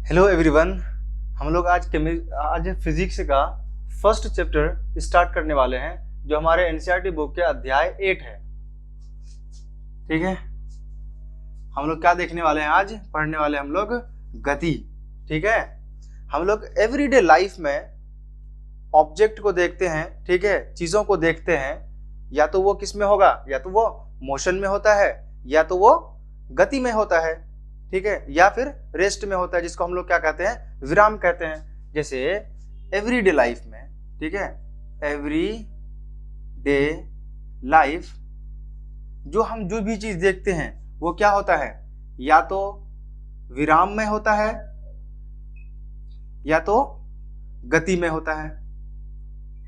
Hello everyone. हम लोग आज फिजिक्स का फर्स्ट चैप्टर स्टार्ट करने वाले हैं जो हमारे एनसीईआरटी बुक के अध्याय 8 है। ठीक है, हम लोग क्या देखने वाले हैं, आज पढ़ने वाले हम लोग गति। ठीक है, हम लोग एवरीडे लाइफ में ऑब्जेक्ट को देखते हैं, ठीक है, चीज़ों को देखते हैं, या तो वो किस में होगा, या तो वो मोशन में होता है या तो वो गति में होता है, ठीक है, या फिर रेस्ट में होता है, जिसको हम लोग क्या कहते हैं, विराम कहते हैं। जैसे एवरीडे लाइफ में, ठीक है, एवरी डे लाइफ जो हम जो भी चीज देखते हैं वो क्या होता है, या तो विराम में होता है या तो गति में होता है।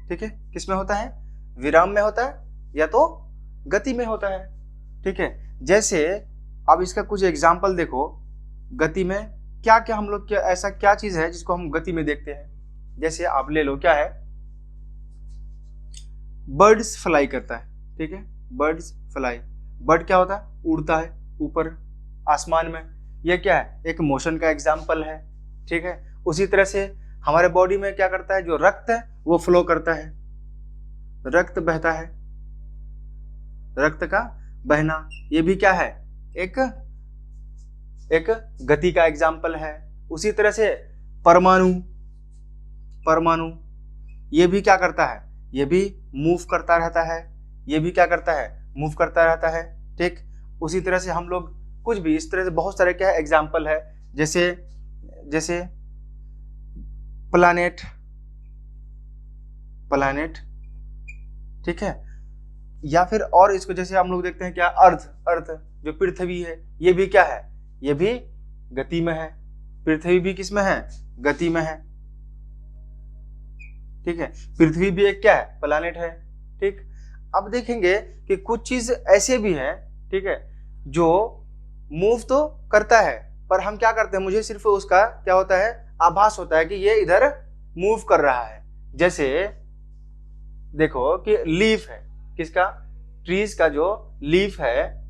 ठीक है, किस में होता है, विराम में होता है या तो गति में होता है। ठीक है, जैसे अब इसका कुछ एग्जाम्पल देखो, गति में क्या क्या हम लोग, क्या ऐसा क्या चीज है जिसको हम गति में देखते हैं। जैसे आप ले लो, क्या है, बर्ड्स फ्लाई करता है। ठीक है, बर्ड्स फ्लाई, बर्ड क्या होता है, उड़ता है ऊपर आसमान में, यह क्या है, एक मोशन का एग्जाम्पल है। ठीक है, उसी तरह से हमारे बॉडी में क्या करता है, जो रक्त है वो फ्लो करता है, रक्त बहता है, रक्त का बहना, ये भी क्या है, एक गति का एग्जाम्पल है। उसी तरह से परमाणु, परमाणु ये भी क्या करता है, ये भी मूव करता रहता है, ये भी क्या करता है, मूव करता रहता है। ठीक, उसी तरह से हम लोग कुछ भी इस तरह से बहुत सारे क्या एग्जाम्पल है, जैसे जैसे प्लैनेट, प्लैनेट, ठीक है, या फिर और इसको जैसे हम लोग देखते हैं क्या, अर्थ, अर्थ जो पृथ्वी है, ये भी क्या है, ये भी गति में है, पृथ्वी भी किस में है, गति में है। ठीक है, पृथ्वी भी एक क्या है, प्लैनेट है। ठीक, अब देखेंगे कि कुछ चीज ऐसे भी है, ठीक है, जो मूव तो करता है पर हम क्या करते हैं, मुझे सिर्फ उसका क्या होता है, आभास होता है कि ये इधर मूव कर रहा है। जैसे देखो कि लीफ है, किसका, ट्रीज का जो लीफ है,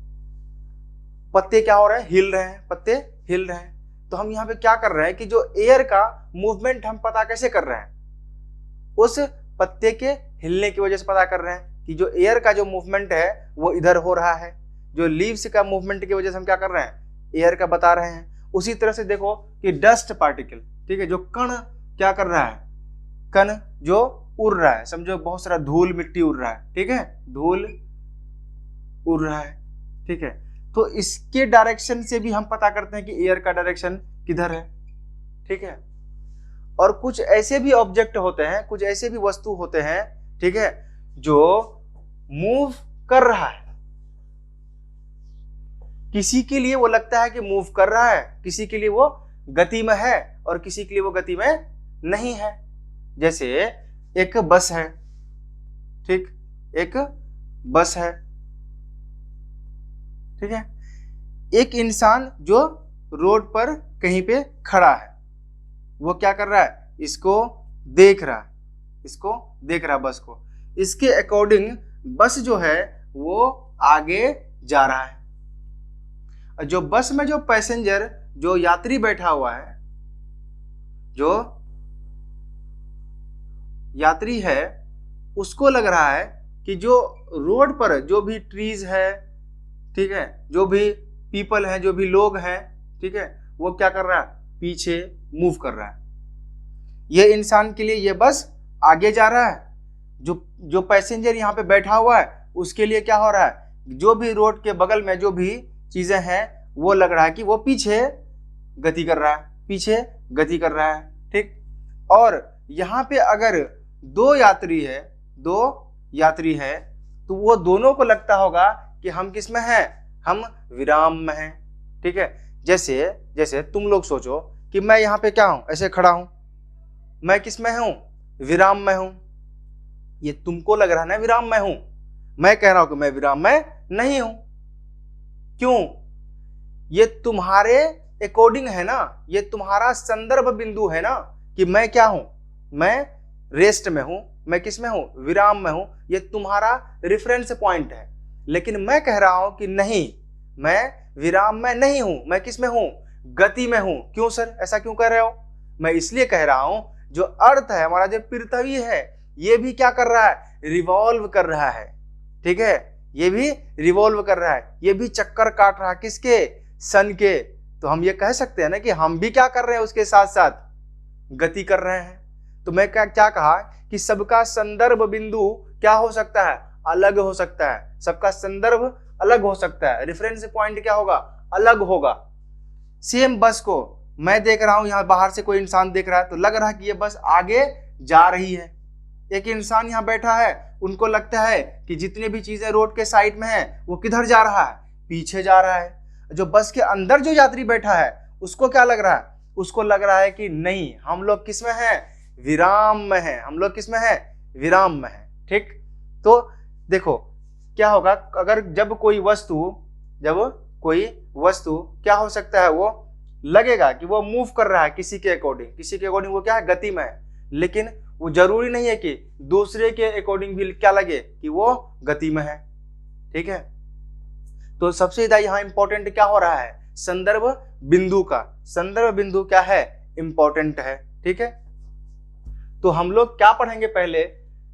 पत्ते क्या हो रहे हैं, हिल रहे हैं, पत्ते हिल रहे हैं। तो हम यहाँ पे क्या कर रहे हैं कि जो एयर का मूवमेंट हम पता कैसे कर रहे हैं, उस पत्ते के हिलने की वजह से पता कर रहे हैं कि जो एयर का जो मूवमेंट है वो इधर हो रहा है। जो लीव्स का मूवमेंट की वजह से हम क्या कर रहे हैं, एयर का बता रहे हैं। उसी तरह से देखो कि डस्ट पार्टिकल, ठीक है, जो कण क्या कर रहा है, कण जो उड़ रहा है, समझो बहुत सारा धूल मिट्टी उड़ रहा है, ठीक है, धूल उड़ रहा है। ठीक है, तो इसके डायरेक्शन से भी हम पता करते हैं कि एयर का डायरेक्शन किधर है। ठीक है, और कुछ ऐसे भी ऑब्जेक्ट होते हैं, कुछ ऐसे भी वस्तु होते हैं, ठीक है, जो मूव कर रहा है, किसी के लिए वो लगता है कि मूव कर रहा है, किसी के लिए वो गति में है और किसी के लिए वो गति में नहीं है। जैसे एक बस है, ठीक, एक बस है, ठीक है, एक इंसान जो रोड पर कहीं पे खड़ा है, वो क्या कर रहा है, इसको देख रहा है, इसको देख रहा है, बस को, इसके अकॉर्डिंग बस जो है वो आगे जा रहा है। जो बस में जो पैसेंजर, जो यात्री बैठा हुआ है, जो यात्री है, उसको लग रहा है कि जो रोड पर जो भी ट्रीज है, ठीक है, जो भी पीपल है, जो भी लोग हैं, ठीक है, वो क्या कर रहा है, पीछे मूव कर रहा है। ये इंसान के लिए ये बस आगे जा रहा है, जो पैसेंजर यहाँ पे बैठा हुआ है उसके लिए क्या हो रहा है, जो भी रोड के बगल में जो भी चीजें हैं वो लग रहा है कि वो पीछे गति कर रहा है, पीछे गति कर रहा है। ठीक, और यहाँ पे अगर दो यात्री है तो वो दोनों को लगता होगा कि हम किस में हैं, हम विराम में हैं। ठीक है, जैसे तुम लोग सोचो कि मैं यहाँ पे क्या हूं, ऐसे खड़ा हूं, मैं किस में हूं, विराम में हूं। ये तुमको लग रहा है ना विराम में हूं, मैं कह रहा हूं कि मैं विराम में नहीं हूं। क्यों, ये तुम्हारे अकॉर्डिंग है ना, ये तुम्हारा संदर्भ बिंदु है ना कि मैं क्या हूं, मैं रेस्ट में हूं, मैं किस में हूं, विराम में हूं, ये तुम्हारा रेफरेंस पॉइंट है। लेकिन मैं कह रहा हूं कि नहीं, मैं विराम में नहीं हूं, मैं किस में हूं, गति में हूं। क्यों सर, ऐसा क्यों कह रहे हो? मैं इसलिए कह रहा हूं, जो अर्थ है हमारा, जो पृथ्वी है, ये भी क्या कर रहा है? रिवॉल्व कर रहा है। ठीक है, ये भी रिवॉल्व कर रहा है, ये भी चक्कर काट रहा है। किसके? सन के। तो हम ये कह सकते हैं ना कि हम भी क्या कर रहे हैं, उसके साथ साथ गति कर रहे हैं। तो मैं क्या कहा कि सबका संदर्भ बिंदु क्या हो सकता है? अलग हो सकता है। सबका संदर्भ अलग हो सकता है, रेफरेंस पॉइंट क्या होगा? अलग होगा। सेम बस को मैं देख रहा हूं, यहां बाहर से कोई इंसान देख रहा है तो लग रहा है कि ये बस आगे जा रही है। एक इंसान यहां बैठा है, उनको लगता है कि जितने भी चीजें रोड के साइड में है वो किधर जा रहा है? पीछे जा रहा है। जो बस के अंदर जो यात्री बैठा है उसको क्या लग रहा है? उसको लग रहा है कि नहीं, हम लोग किस में है? विराम में है। हम लोग किस में है? विराम में है। ठीक, तो देखो क्या होगा, अगर जब कोई वस्तु क्या हो सकता है, वो लगेगा कि वो मूव कर रहा है किसी के अकॉर्डिंग वो क्या है? गति में है। लेकिन वो जरूरी नहीं है कि दूसरे के अकॉर्डिंग भी क्या लगे कि वो गति में है। ठीक है, तो सबसे ज्यादा यहाँ इंपॉर्टेंट क्या हो रहा है? संदर्भ बिंदु का। संदर्भ बिंदु क्या है? इंपॉर्टेंट है। ठीक है, तो हम लोग क्या पढ़ेंगे पहले?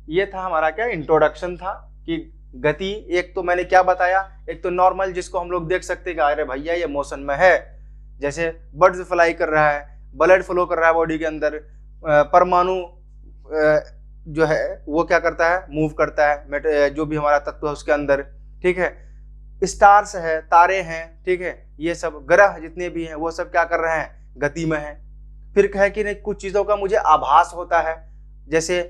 ये था हमारा क्या? इंट्रोडक्शन था कि गति, एक तो मैंने क्या बताया, एक तो नॉर्मल जिसको हम लोग देख सकते हैं कि अरे भैया ये मोशन में है, जैसे बर्ड्स फ्लाई कर रहा है, ब्लड फ्लो कर रहा है बॉडी के अंदर, परमाणु जो है वो क्या करता है? मूव करता है, जो भी हमारा तत्व है उसके अंदर। ठीक है, स्टार्स है, तारे हैं, ठीक है, ये सब ग्रह जितने भी हैं वो सब क्या कर रहे हैं? गति में है। फिर कहे कि नहीं, कुछ चीजों का मुझे आभास होता है, जैसे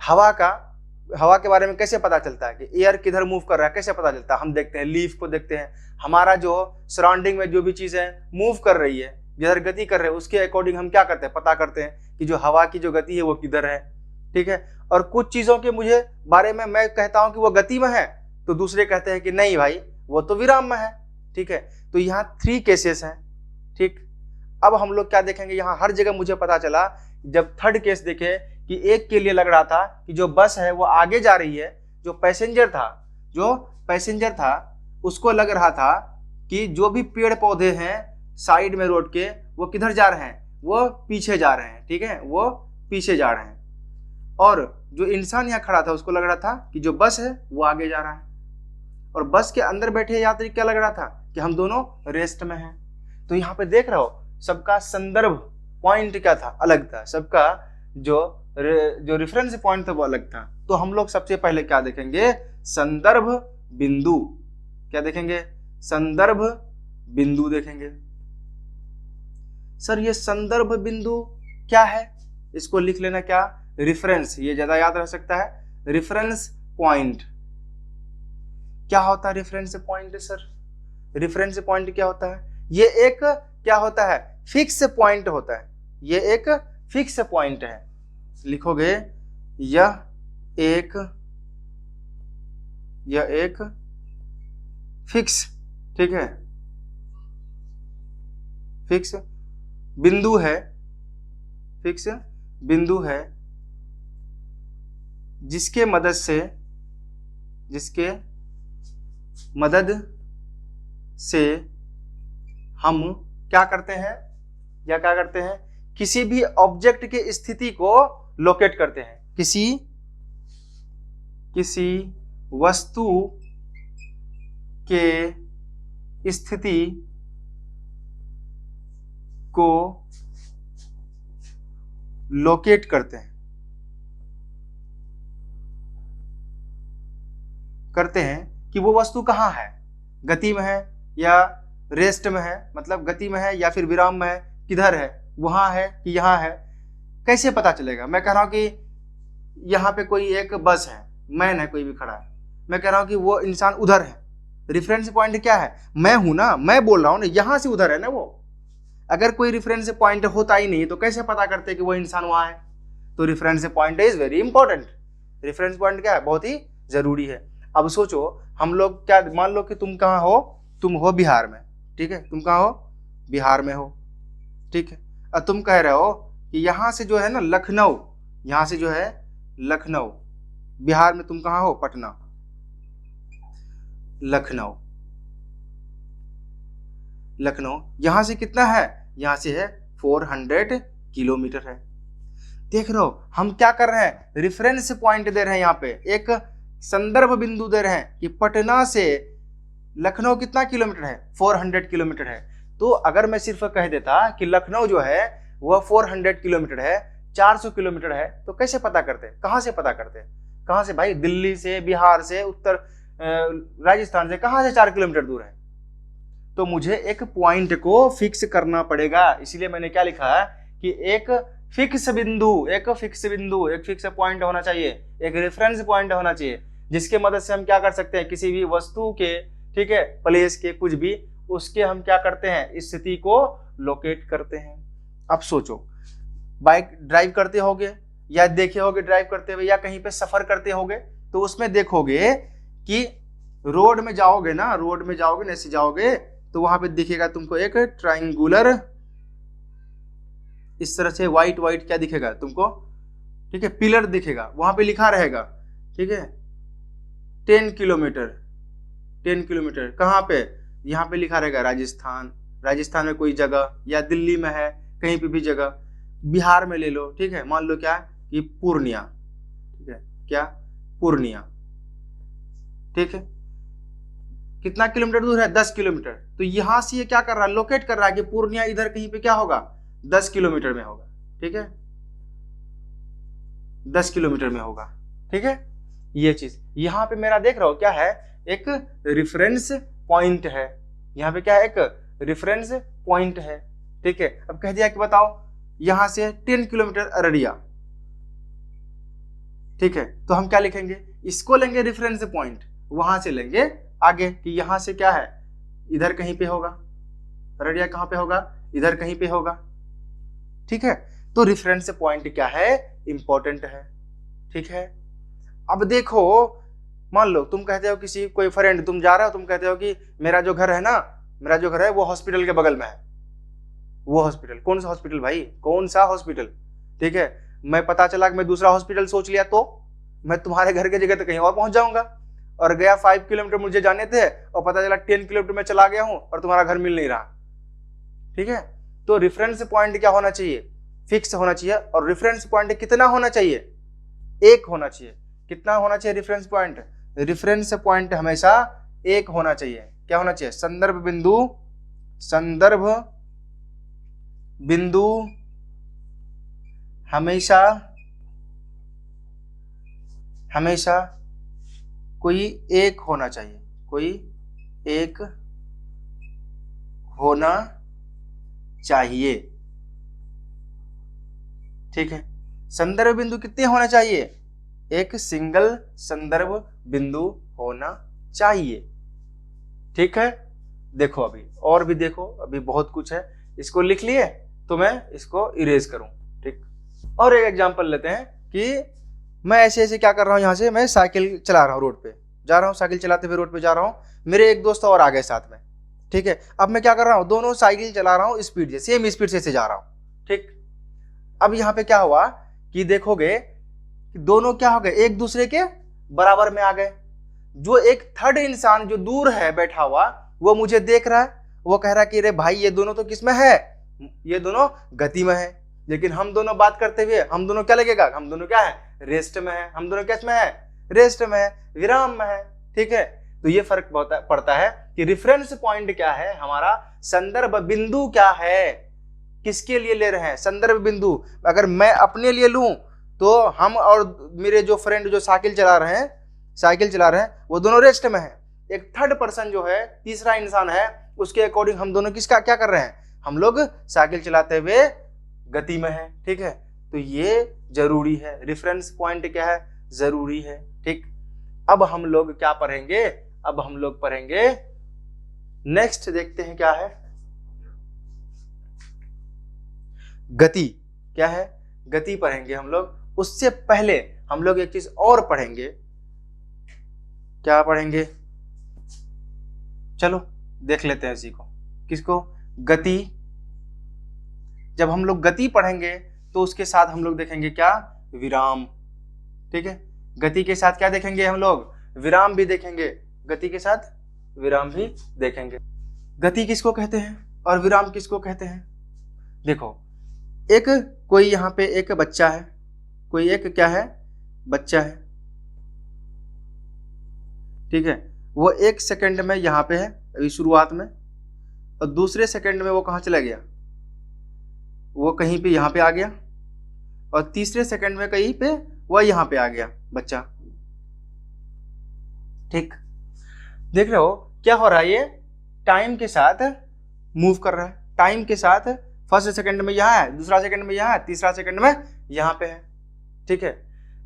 हवा के बारे में कैसे पता चलता है कि एयर किधर मूव कर रहा है? कैसे पता चलता है? हम देखते हैं, लीफ को देखते हैं, हमारा जो सराउंडिंग में जो भी चीजें मूव कर रही है, जिधर गति कर रहे हैं, उसके अकॉर्डिंग हम क्या करते हैं? पता करते हैं कि जो हवा की जो गति है वो किधर है। ठीक है, और कुछ चीजों के मुझे बारे में मैं कहता हूं कि वो गति में है, तो दूसरे कहते हैं कि नहीं भाई वो तो विराम में है। ठीक है, तो यहाँ 3 केसेस हैं। ठीक, अब हम लोग क्या देखेंगे, यहाँ हर जगह मुझे पता चला, जब थर्ड केस देखे कि एक के लिए लग रहा था कि जो बस है वो आगे जा रही है, जो पैसेंजर था उसको लग रहा था कि जो भी पेड़ पौधे हैं साइड में रोड के वो किधर जा रहे हैं? वो पीछे जा रहे हैं। ठीक है, वो पीछे जा रहे हैं। और जो इंसान यहाँ खड़ा था उसको लग रहा था कि जो बस है वो आगे जा रहा है। और बस के अंदर बैठे यात्री क्या लग रहा था? कि हम दोनों रेस्ट में हैं। तो यहाँ पे देख रहे हो, सबका संदर्भ पॉइंट क्या था? अलग था। सबका जो रेफरेंस पॉइंट था वो अलग था। तो हम लोग सबसे पहले क्या देखेंगे? संदर्भ बिंदु। क्या देखेंगे? संदर्भ बिंदु देखेंगे। सर ये संदर्भ बिंदु क्या है? इसको लिख लेना क्या? रेफरेंस। ये ज्यादा याद रह सकता है। रेफरेंस पॉइंट क्या होता है? Reference point sir, reference point क्या होता है? ये एक क्या होता है? फिक्स पॉइंट होता है। ये एक फिक्स पॉइंट है। लिखोगे यह एक फिक्स, ठीक है, फिक्स बिंदु है। फिक्स बिंदु है जिसके मदद से हम क्या करते हैं? किसी भी ऑब्जेक्ट की स्थिति को लोकेट करते हैं। किसी वस्तु के स्थिति को लोकेट करते हैं कि वो वस्तु कहाँ है, गति में है या रेस्ट में है, मतलब गति में है या फिर विराम में है, किधर है, वहां है कि यहाँ है। कैसे पता चलेगा? मैं कह रहा हूं कि यहाँ पे कोई एक बस है, मैन है, कोई भी खड़ा है, मैं कह रहा हूं कि वो इंसान उधर है। रेफरेंस पॉइंट क्या है? मैं हूं ना, मैं बोल रहा हूं ना, यहां से उधर है ना वो। अगर कोई रेफरेंस पॉइंट होता ही नहीं तो कैसे पता करते कि वो इंसान वहां है? तो reference point is very important. Reference point क्या है? बहुत ही जरूरी है। अब सोचो, हम लोग क्या, मान लो कि तुम कहाँ हो? तुम हो बिहार में, ठीक है, तुम कहाँ हो? बिहार में हो, ठीक है। अब तुम कह रहे हो कि यहाँ से जो है ना लखनऊ, यहाँ से जो है लखनऊ, बिहार में तुम कहाँ हो? पटना, लखनऊ। लखनऊ यहाँ से कितना है, यहाँ से है 400 किलोमीटर है। देख रहे हो हम क्या कर रहे हैं, रेफरेंस पॉइंट दे रहे हैं, यहाँ पे एक संदर्भ बिंदु दे रहे हैं कि पटना से लखनऊ कितना किलोमीटर है, 400 किलोमीटर है। तो अगर मैं सिर्फ कह देता कि लखनऊ जो है वह 400 किलोमीटर है, 400 किलोमीटर है, तो कैसे पता करते, कहाँ से पता करते, कहाँ से भाई, दिल्ली से, बिहार से, उत्तर राजस्थान से, कहाँ से 4 किलोमीटर दूर है। तो मुझे एक पॉइंट को फिक्स करना पड़ेगा, इसलिए मैंने क्या लिखा है कि एक फिक्स बिंदु, एक फिक्स पॉइंट होना चाहिए, एक रेफरेंस पॉइंट होना चाहिए, जिसके मदद से हम क्या कर सकते हैं, किसी भी वस्तु के, ठीक है, प्लेस के, कुछ भी, उसके हम क्या करते हैं, स्थिति को लोकेट करते हैं। अब सोचो, बाइक ड्राइव करते होगे या देखे होगे ड्राइव करते हुए, या कहीं पे सफर करते होगे, तो उसमें देखोगे कि रोड में जाओगे ना, रोड में जाओगे ना, ऐसे जाओगे तो वहां पे दिखेगा तुमको एक ट्रायंगुलर, इस तरह से व्हाइट व्हाइट क्या दिखेगा तुमको, ठीक है, पिलर दिखेगा, वहां पे लिखा रहेगा, ठीक है, 10 किलोमीटर, 10 किलोमीटर कहाँ पे, यहाँ पे लिखा रहेगा राजस्थान, राजस्थान में कोई जगह, या दिल्ली में है, कहीं पे भी जगह, बिहार में ले लो, ठीक है, मान लो क्या कि पूर्णिया, ठीक है, क्या, पूर्णिया, ठीक है, कितना किलोमीटर दूर है, 10 किलोमीटर। तो यहां से ये क्या कर रहा है, लोकेट कर रहा है कि पूर्णिया इधर कहीं पे क्या होगा, 10 किलोमीटर में होगा, ठीक है, 10 किलोमीटर में होगा, ठीक है। ये चीज यहां पे मेरा देख रहा हो क्या है, एक रेफरेंस पॉइंट है, यहाँ पे क्या है, एक रेफरेंस पॉइंट है, ठीक है। अब कह दिया कि बताओ यहां से 10 किलोमीटर अररिया, ठीक है, तो हम क्या लिखेंगे, इसको लेंगे रेफरेंस पॉइंट, वहां से लेंगे आगे कि यहां से क्या है, इधर कहीं पे होगा, अररिया कहां पे होगा, इधर कहीं पे होगा, ठीक है। तो रेफरेंस पॉइंट क्या है, इंपॉर्टेंट है, ठीक है। अब देखो, मान लो तुम कहते हो किसी, कोई फ्रेंड, तुम जा रहे हो, तुम कहते हो कि मेरा जो घर है ना, मेरा जो घर है वो हॉस्पिटल के बगल में है, वो हॉस्पिटल, कौन सा हॉस्पिटल भाई, कौन सा हॉस्पिटल, ठीक है। मैं पता चला कि मैं दूसरा हॉस्पिटल सोच लिया, तो मैं तुम्हारे घर की जगह तो कहीं और पहुंच जाऊंगा, और गया 5 किलोमीटर मुझे जाने थे, और पता चला 10 किलोमीटर में चला गया हूं और तुम्हारा घर मिल नहीं रहा, ठीक है। तो रेफरेंस पॉइंट क्या होना चाहिए, फिक्स होना चाहिए। और रेफरेंस पॉइंट कितना होना चाहिए, एक होना चाहिए। कितना होना चाहिए रेफरेंस पॉइंट, रेफरेंस पॉइंट हमेशा एक होना चाहिए। क्या होना चाहिए, संदर्भ बिंदु, संदर्भ बिंदु हमेशा हमेशा कोई एक होना चाहिए, कोई एक होना चाहिए, ठीक है। संदर्भ बिंदु कितने होना चाहिए, एक सिंगल संदर्भ बिंदु होना चाहिए, ठीक है। देखो अभी और भी देखो, अभी बहुत कुछ है, इसको लिख लिए तो मैं इसको इरेज करूं, ठीक। और एक एग्जांपल लेते हैं कि मैं ऐसे ऐसे क्या कर रहा हूं, यहां से मैं साइकिल चला रहा हूं, रोड पे जा रहा हूं, साइकिल चलाते हुए रोड पे जा रहा हूं, मेरे एक दोस्त और आ गए साथ में, ठीक है। अब मैं क्या कर रहा हूं, दोनों साइकिल चला रहा हूं स्पीड से, सेम स्पीड से जा रहा हूं, ठीक। अब यहाँ पे क्या हुआ कि देखोगे कि दोनों क्या हो गए, एक दूसरे के बराबर में आ गए। जो एक थर्ड इंसान जो दूर है बैठा हुआ, वो मुझे देख रहा है, वो कह रहा है कि अरे भाई ये दोनों तो किस में है, ये दोनों गति में है। लेकिन हम दोनों बात करते हुए, हम दोनों क्या लगेगा, हम दोनों क्या है, रेस्ट में है, हम दोनों किस में है, रेस्ट में है, विराम में है, ठीक है। तो ये फर्क पड़ता है कि रेफरेंस पॉइंट क्या है हमारा, संदर्भ बिंदु क्या है, किसके लिए ले रहे हैं संदर्भ बिंदु। अगर मैं अपने लिए लूं तो हम और मेरे जो फ्रेंड जो साइकिल चला रहे हैं वो दोनों रेस्ट में है। एक थर्ड पर्सन जो है, तीसरा इंसान है, उसके अकॉर्डिंग हम दोनों किसका क्या कर रहे हैं, हम लोग साइकिल चलाते हुए गति में है, ठीक है। तो ये जरूरी है, रेफरेंस पॉइंट क्या है, जरूरी है, ठीक। अब हम लोग क्या पढ़ेंगे, अब हम लोग पढ़ेंगे नेक्स्ट, देखते हैं क्या है, गति। क्या है, गति पढ़ेंगे हम लोग। उससे पहले हम लोग एक चीज और पढ़ेंगे, क्या पढ़ेंगे, चलो देख लेते हैं इसी को, किसको, गति। जब हम लोग गति पढ़ेंगे तो उसके साथ हम लोग देखेंगे क्या, विराम, ठीक है। गति के साथ क्या देखेंगे हम लोग, विराम भी देखेंगे, गति के साथ विराम भी देखेंगे। गति किसको कहते हैं, और विराम किसको कहते हैं? देखो, एक कोई यहाँ पे एक बच्चा है, कोई एक क्या है, बच्चा है, ठीक है, वो 1 सेकंड में यहाँ पे है अभी शुरुआत में, और दूसरे सेकंड में वो कहाँ चला गया, वो कहीं पे यहाँ पे आ गया, और तीसरे सेकंड में कहीं पे वो यहाँ पे आ गया बच्चा। ठीक, देख रहे हो क्या हो रहा है, ये टाइम के साथ मूव कर रहा है, टाइम के साथ फर्स्ट सेकंड में यहाँ है, दूसरा सेकंड में यहाँ है, तीसरा सेकंड में यहाँ पे है। ठीक है,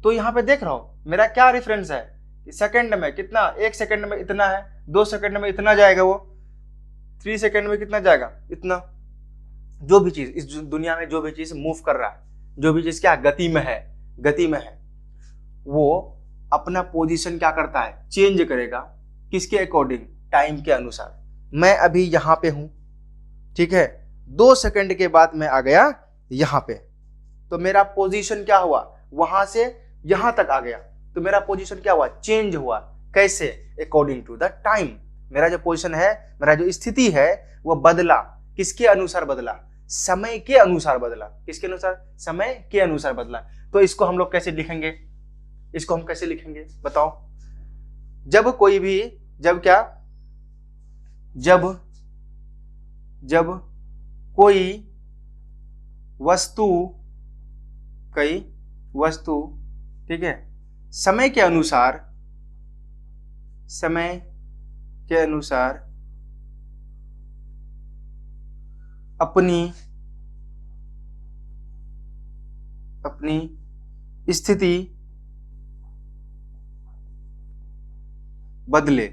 तो यहाँ पे देख रहा हो मेरा क्या रेफरेंस है, सेकंड में कितना, 1 सेकंड में इतना है, 2 सेकंड में इतना जाएगा, वो 3 सेकंड में कितना जाएगा, इतना। जो भी चीज इस दुनिया में, जो भी चीज मूव कर रहा है, जो भी चीज क्या गति में है, गति में है, वो अपना पोजीशन क्या करता है, चेंज करेगा, किसके अकॉर्डिंग, टाइम के अनुसार। मैं अभी यहाँ पे हूं, ठीक है, 2 सेकंड के बाद मैं आ गया यहाँ पे, तो मेरा पोजीशन क्या हुआ, वहां से यहां तक आ गया, तो मेरा पोजीशन क्या हुआ, चेंज हुआ। कैसे? According to the time. मेरा जो पोजीशन है, मेरा जो स्थिति है, वो बदला, किसके अनुसार बदला, समय के अनुसार बदला। किसके अनुसार, समय के अनुसार बदला। तो इसको हम लोग कैसे लिखेंगे, इसको हम कैसे लिखेंगे बताओ? जब कोई भी, जब क्या, जब कोई वस्तु, ठीक है, समय के अनुसार अपनी स्थिति बदले।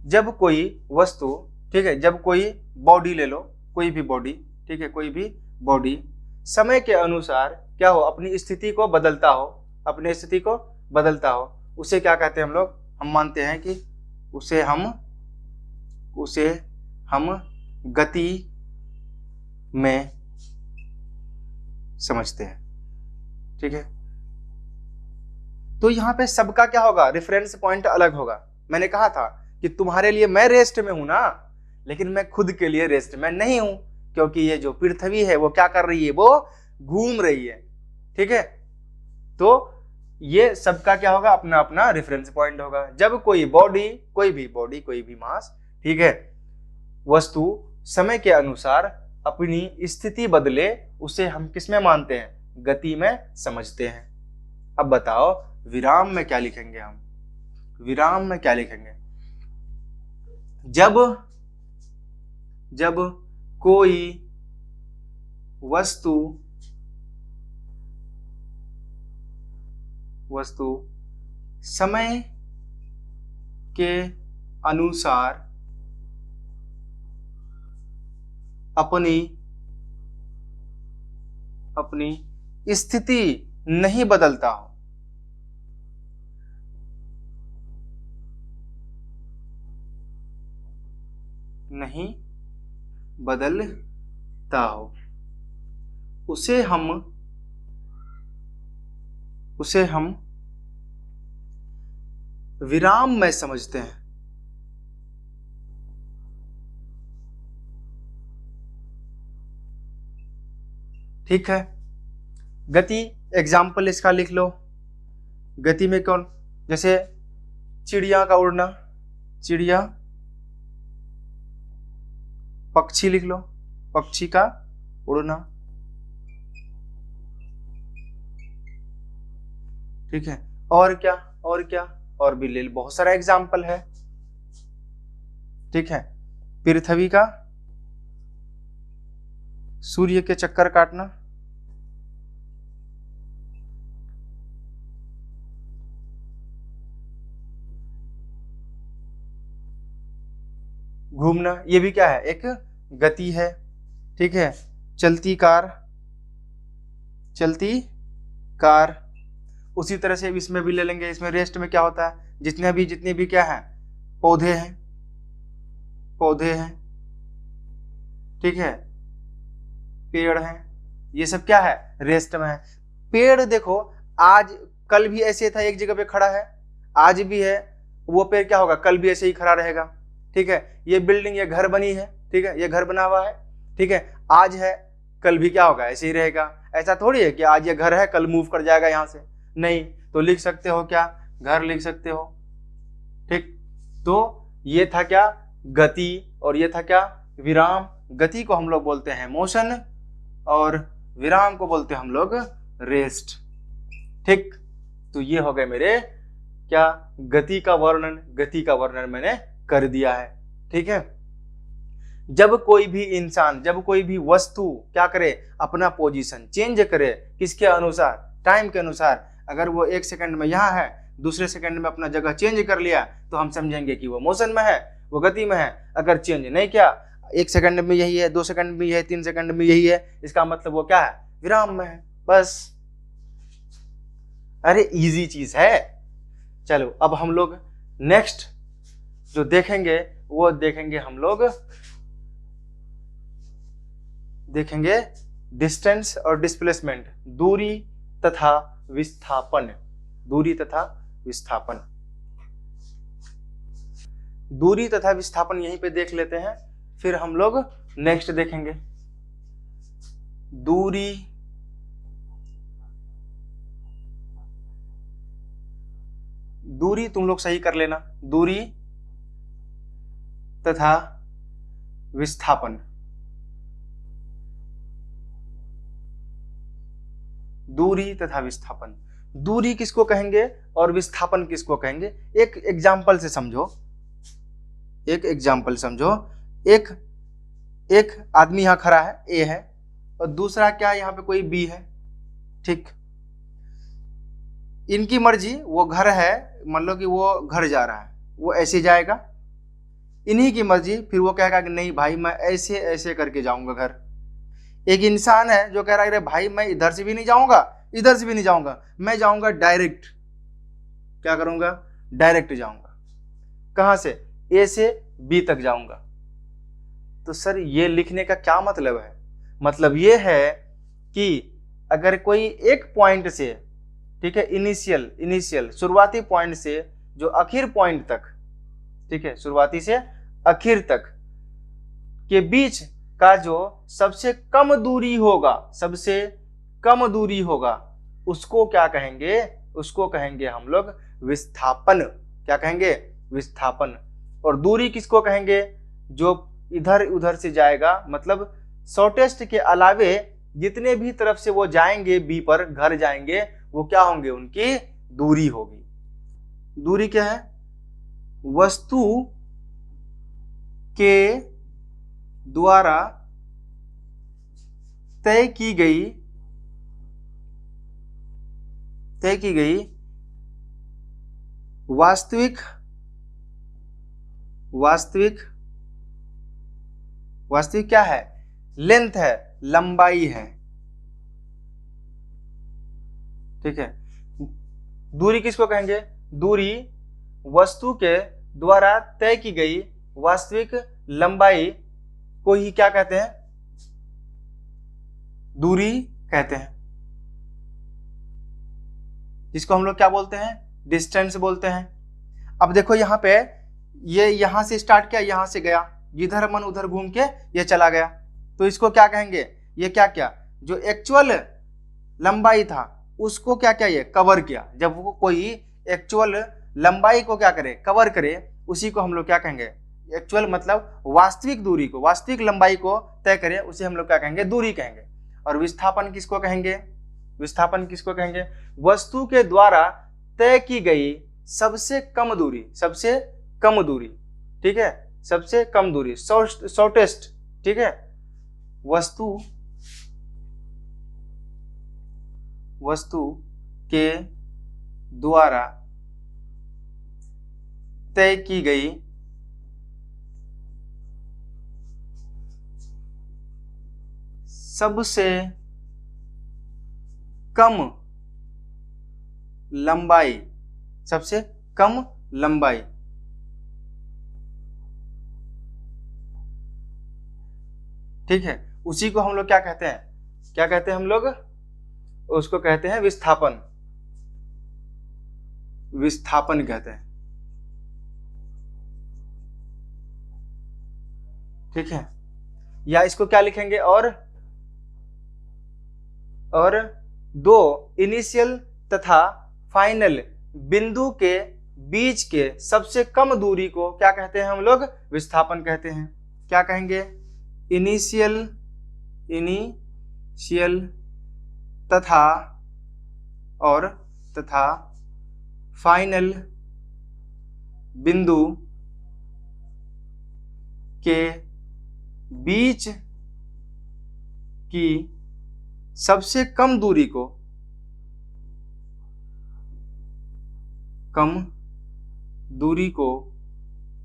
जब कोई वस्तु, ठीक है, जब कोई बॉडी ले लो, कोई भी बॉडी, ठीक है, कोई भी बॉडी समय के अनुसार क्या हो, अपनी स्थिति को बदलता हो, अपनी स्थिति को बदलता हो, उसे क्या कहते हैं हम लोग? हम मानते हैं कि उसे हम गति में समझते हैं। ठीक है, तो यहां पे सबका क्या होगा, रेफरेंस पॉइंट अलग होगा। मैंने कहा था कि तुम्हारे लिए मैं रेस्ट में हूं ना, लेकिन मैं खुद के लिए रेस्ट में नहीं हूं, क्योंकि ये जो पृथ्वी है वो क्या कर रही है, वो घूम रही है। ठीक है, तो ये सबका क्या होगा, अपना अपना रेफरेंस पॉइंट होगा। जब कोई बॉडी, कोई भी मास, ठीक है, वस्तु समय के अनुसार अपनी स्थिति बदले, उसे हम किस में मानते हैं, गति में समझते हैं। अब बताओ विराम में क्या लिखेंगे हम? विराम में क्या लिखेंगे? जब कोई वस्तु समय के अनुसार अपनी स्थिति नहीं बदलता हो, उसे हम विराम में समझते हैं। ठीक है, गति एग्जाम्पल इसका लिख लो। गति में कौन, जैसे चिड़िया का उड़ना, चिड़िया, पक्षी लिख लो, पक्षी का उड़ना। ठीक है, और क्या, और भी ले, बहुत सारा एग्जाम्पल है। ठीक है, पृथ्वी का सूर्य के चक्कर काटना, घूमना, ये भी क्या है, एक गति है। ठीक है, चलती कार, उसी तरह से इसमें भी ले लेंगे। इसमें रेस्ट में क्या होता है, जितने भी क्या है, पौधे हैं, ठीक है, पेड़ हैं, ये सब क्या है, रेस्ट में है। पेड़ देखो, आज कल भी ऐसे था, एक जगह पे खड़ा है, आज भी है, वो पेड़ क्या होगा, कल भी ऐसे ही खड़ा रहेगा। ठीक है, ये बिल्डिंग, ये घर बनी है, ठीक है, ये घर बना हुआ है, ठीक है, आज है कल भी क्या होगा, ऐसे ही रहेगा। ऐसा थोड़ी है कि आज ये घर है कल मूव कर जाएगा यहाँ से, नहीं। तो लिख सकते हो क्या, घर लिख सकते हो, ठीक। तो ये था क्या, गति, और ये था क्या, विराम। गति को हम लोग बोलते हैं मोशन और विराम को बोलते हैं हम लोग रेस्ट, ठीक। तो ये हो गए मेरे क्या, गति का वर्णन। गति का वर्णन मैंने कर दिया है, ठीक है। जब कोई भी इंसान, जब कोई भी वस्तु क्या करे, अपना पोजीशन चेंज करे, किसके अनुसार, टाइम के अनुसार। अगर वो 1 सेकंड में यहाँ है, दूसरे सेकंड में अपना जगह चेंज कर लिया, तो हम समझेंगे कि वो मोशन में है, वो गति में है। अगर चेंज नहीं किया, 1 सेकंड में यही है, 2 सेकंड में यही है, 3 सेकंड में यही है, इसका मतलब वो क्या है, विराम में है, बस। अरे इजी चीज है। चलो अब हम लोग नेक्स्ट जो देखेंगे वो देखेंगे, हम लोग देखेंगे डिस्टेंस और डिस्प्लेसमेंट, दूरी तथा विस्थापन। दूरी तथा विस्थापन, दूरी तथा विस्थापन यहीं पे देख लेते हैं, फिर हम लोग नेक्स्ट देखेंगे। दूरी दूरी तुम लोग सही कर लेना, दूरी तथा विस्थापन। दूरी तथा विस्थापन, दूरी किसको कहेंगे और विस्थापन किसको कहेंगे, एक एग्जाम्पल से समझो। एक एग्जाम्पल समझो, एक आदमी यहां खड़ा है, ए है, और दूसरा क्या, यहां पे कोई बी है, ठीक। इनकी मर्जी, वो घर है, मान लो कि वो घर जा रहा है, वो ऐसे जाएगा। इन्हीं की मर्जी, फिर वो कहेगा कि नहीं भाई मैं ऐसे ऐसे करके जाऊंगा घर। एक इंसान है जो कह रहा है अरे भाई मैं इधर से भी नहीं जाऊंगा, इधर से भी नहीं जाऊंगा, मैं जाऊंगा डायरेक्ट। क्या करूंगा, डायरेक्ट जाऊंगा। कहां से, ए से बी तक जाऊंगा। तो सर ये लिखने का क्या मतलब है, मतलब ये है कि अगर कोई एक पॉइंट से, ठीक है, इनिशियल शुरुआती पॉइंट से जो आखिर पॉइंट तक, ठीक है, शुरुआती से आखिर तक के बीच का जो सबसे कम दूरी होगा, सबसे कम दूरी होगा, उसको क्या कहेंगे, उसको कहेंगे हम लोग विस्थापन। क्या कहेंगे, विस्थापन। और दूरी किसको कहेंगे, जो इधर उधर से जाएगा, मतलब शॉर्टेस्ट के अलावे जितने भी तरफ से वो जाएंगे बी पर, घर जाएंगे, वो क्या होंगे, उनकी दूरी होगी। दूरी क्या है, वस्तु के द्वारा तय की गई वास्तविक क्या है, लेंथ है, लंबाई है, ठीक है। दूरी किसको कहेंगे, दूरी वस्तु के द्वारा तय की गई वास्तविक लंबाई को ही क्या कहते हैं, दूरी कहते हैं, जिसको हम लोग क्या बोलते हैं, डिस्टेंस बोलते हैं। अब देखो यहाँ पे, ये यहां से स्टार्ट किया, यहां से गया, जिधर मन उधर घूम के ये चला गया, तो इसको क्या कहेंगे, ये क्या किया, जो एक्चुअल लंबाई था उसको क्या किया, ये कवर किया। जब वो कोई एक्चुअल लंबाई को क्या करे, कवर करे, उसी को हम लोग क्या कहेंगे, एक्चुअल मतलब वास्तविक दूरी को, वास्तविक लंबाई को तय करे, उसे हम लोग क्या कहेंगे, दूरी कहेंगे। और विस्थापन किसको कहेंगे, विस्थापन किसको कहेंगे, वस्तु के द्वारा तय की गई सबसे कम दूरी, सबसे कम दूरी, ठीक है, सबसे कम दूरी, शॉर्टेस्ट, ठीक है। वस्तु के द्वारा तय की गई सबसे कम लंबाई, सबसे कम लंबाई, ठीक है, उसी को हम लोग क्या कहते हैं, क्या कहते हैं हम लोग, उसको कहते हैं विस्थापन, विस्थापन कहते हैं। ठीक है, या इसको क्या लिखेंगे, और दो इनिशियल तथा फाइनल बिंदु के बीच के सबसे कम दूरी को क्या कहते हैं हम लोग, विस्थापन कहते हैं। क्या कहेंगे, इनिशियल तथा फाइनल बिंदु के बीच की सबसे कम दूरी को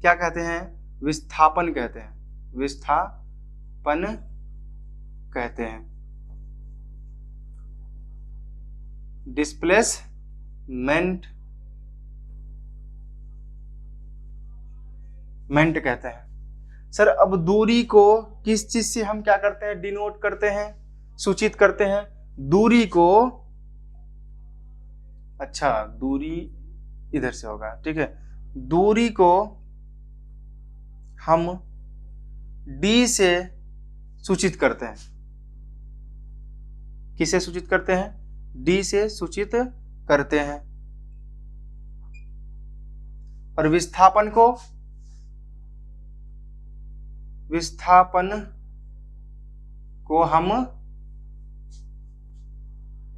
क्या कहते हैं, विस्थापन कहते हैं, विस्थापन कहते हैं, डिस्प्लेसमेंट कहते हैं। सर अब दूरी को किस चीज से हम क्या करते हैं, डिनोट करते हैं, सूचित करते हैं, दूरी को, अच्छा दूरी इधर से होगा, ठीक है, दूरी को हम d से सूचित करते हैं। किसे सूचित करते हैं, d से सूचित करते हैं। और विस्थापन को हम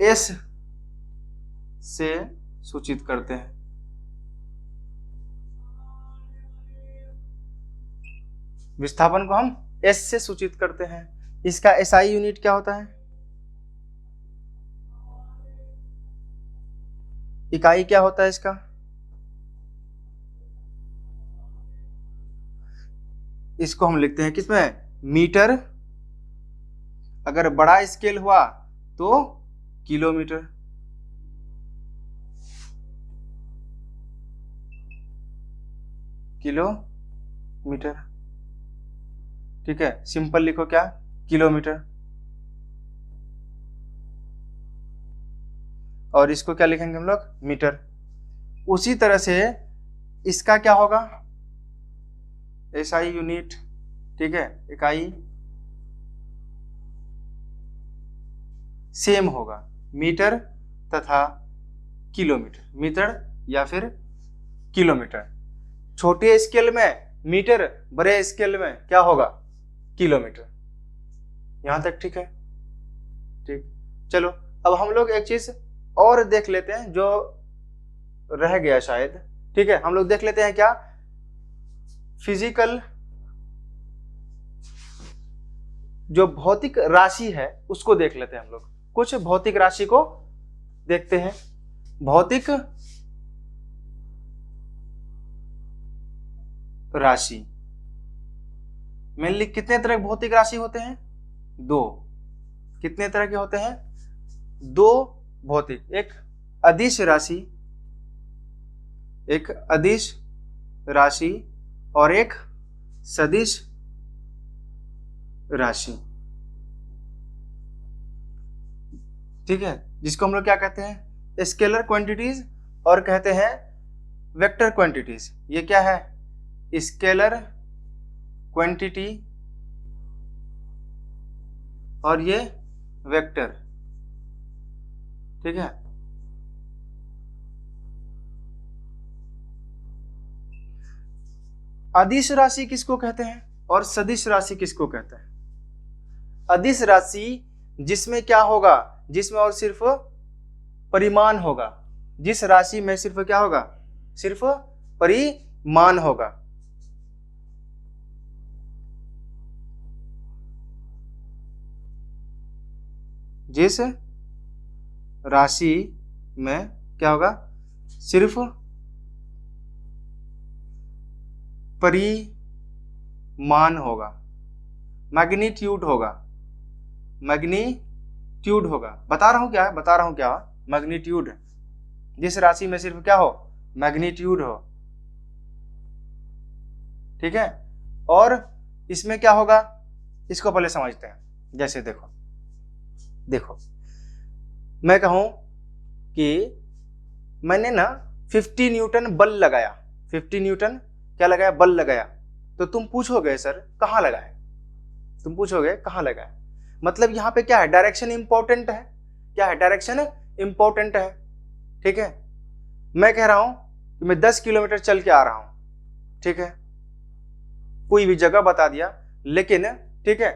s से सूचित करते हैं। विस्थापन को हम s से सूचित करते हैं। इसका SI यूनिट क्या होता है, इकाई क्या होता है इसका, इसको हम लिखते हैं किसमें, मीटर, अगर बड़ा स्केल हुआ तो किलोमीटर। ठीक है, सिंपल लिखो क्या, किलोमीटर। और इसको क्या लिखेंगे हम लोग, मीटर। उसी तरह से इसका क्या होगा, SI यूनिट, ठीक है, इकाई सेम होगा, मीटर तथा किलोमीटर, मीटर या फिर किलोमीटर। छोटे स्केल में मीटर, बड़े स्केल में क्या होगा, किलोमीटर। यहां तक ठीक है, ठीक। चलो अब हम लोग एक चीज और देख लेते हैं जो रह गया शायद, ठीक है, हम लोग देख लेते हैं क्या, फिजिकल जो भौतिक राशि है उसको देख लेते हैं हम लोग। कुछ भौतिक राशि को देखते हैं। भौतिक राशि मेनली कितने तरह के भौतिक राशि होते हैं, दो। कितने तरह के होते हैं, दो भौतिक, एक अदिश राशि और एक सदिश राशि, ठीक है, जिसको हम लोग क्या कहते हैं, स्केलर क्वांटिटीज और कहते हैं वेक्टर क्वांटिटीज। ये क्या है, स्केलर क्वांटिटी और ये वेक्टर, ठीक है। अदिश राशि किसको कहते हैं और सदिश राशि किसको कहते हैं। अदिश राशि जिसमें क्या होगा, जिसमें और सिर्फ परिमाण होगा, जिस राशि में सिर्फ क्या होगा, सिर्फ परिमाण होगा। जिस राशि में क्या होगा, सिर्फ परिमाण होगा, मैग्नीट्यूड होगा, मैग्नीट्यूड होगा। बता रहा हूं क्या, मैग्नीट्यूड। जिस राशि में सिर्फ क्या हो, मैग्नीट्यूड हो, ठीक है। और इसमें क्या होगा, इसको पहले समझते हैं। जैसे देखो मैं कहूं कि मैंने ना 50 न्यूटन बल लगाया, 50 न्यूटन क्या लगाया, बल लगाया। तो तुम पूछोगे सर कहाँ लगाए, तुम पूछोगे कहाँ लगा है, मतलब यहाँ पे क्या है, डायरेक्शन इंपॉर्टेंट है। क्या है, डायरेक्शन इंपॉर्टेंट है। ठीक है, मैं कह रहा हूं कि मैं 10 किलोमीटर चल के आ रहा हूं, ठीक है, कोई भी जगह बता दिया, लेकिन ठीक है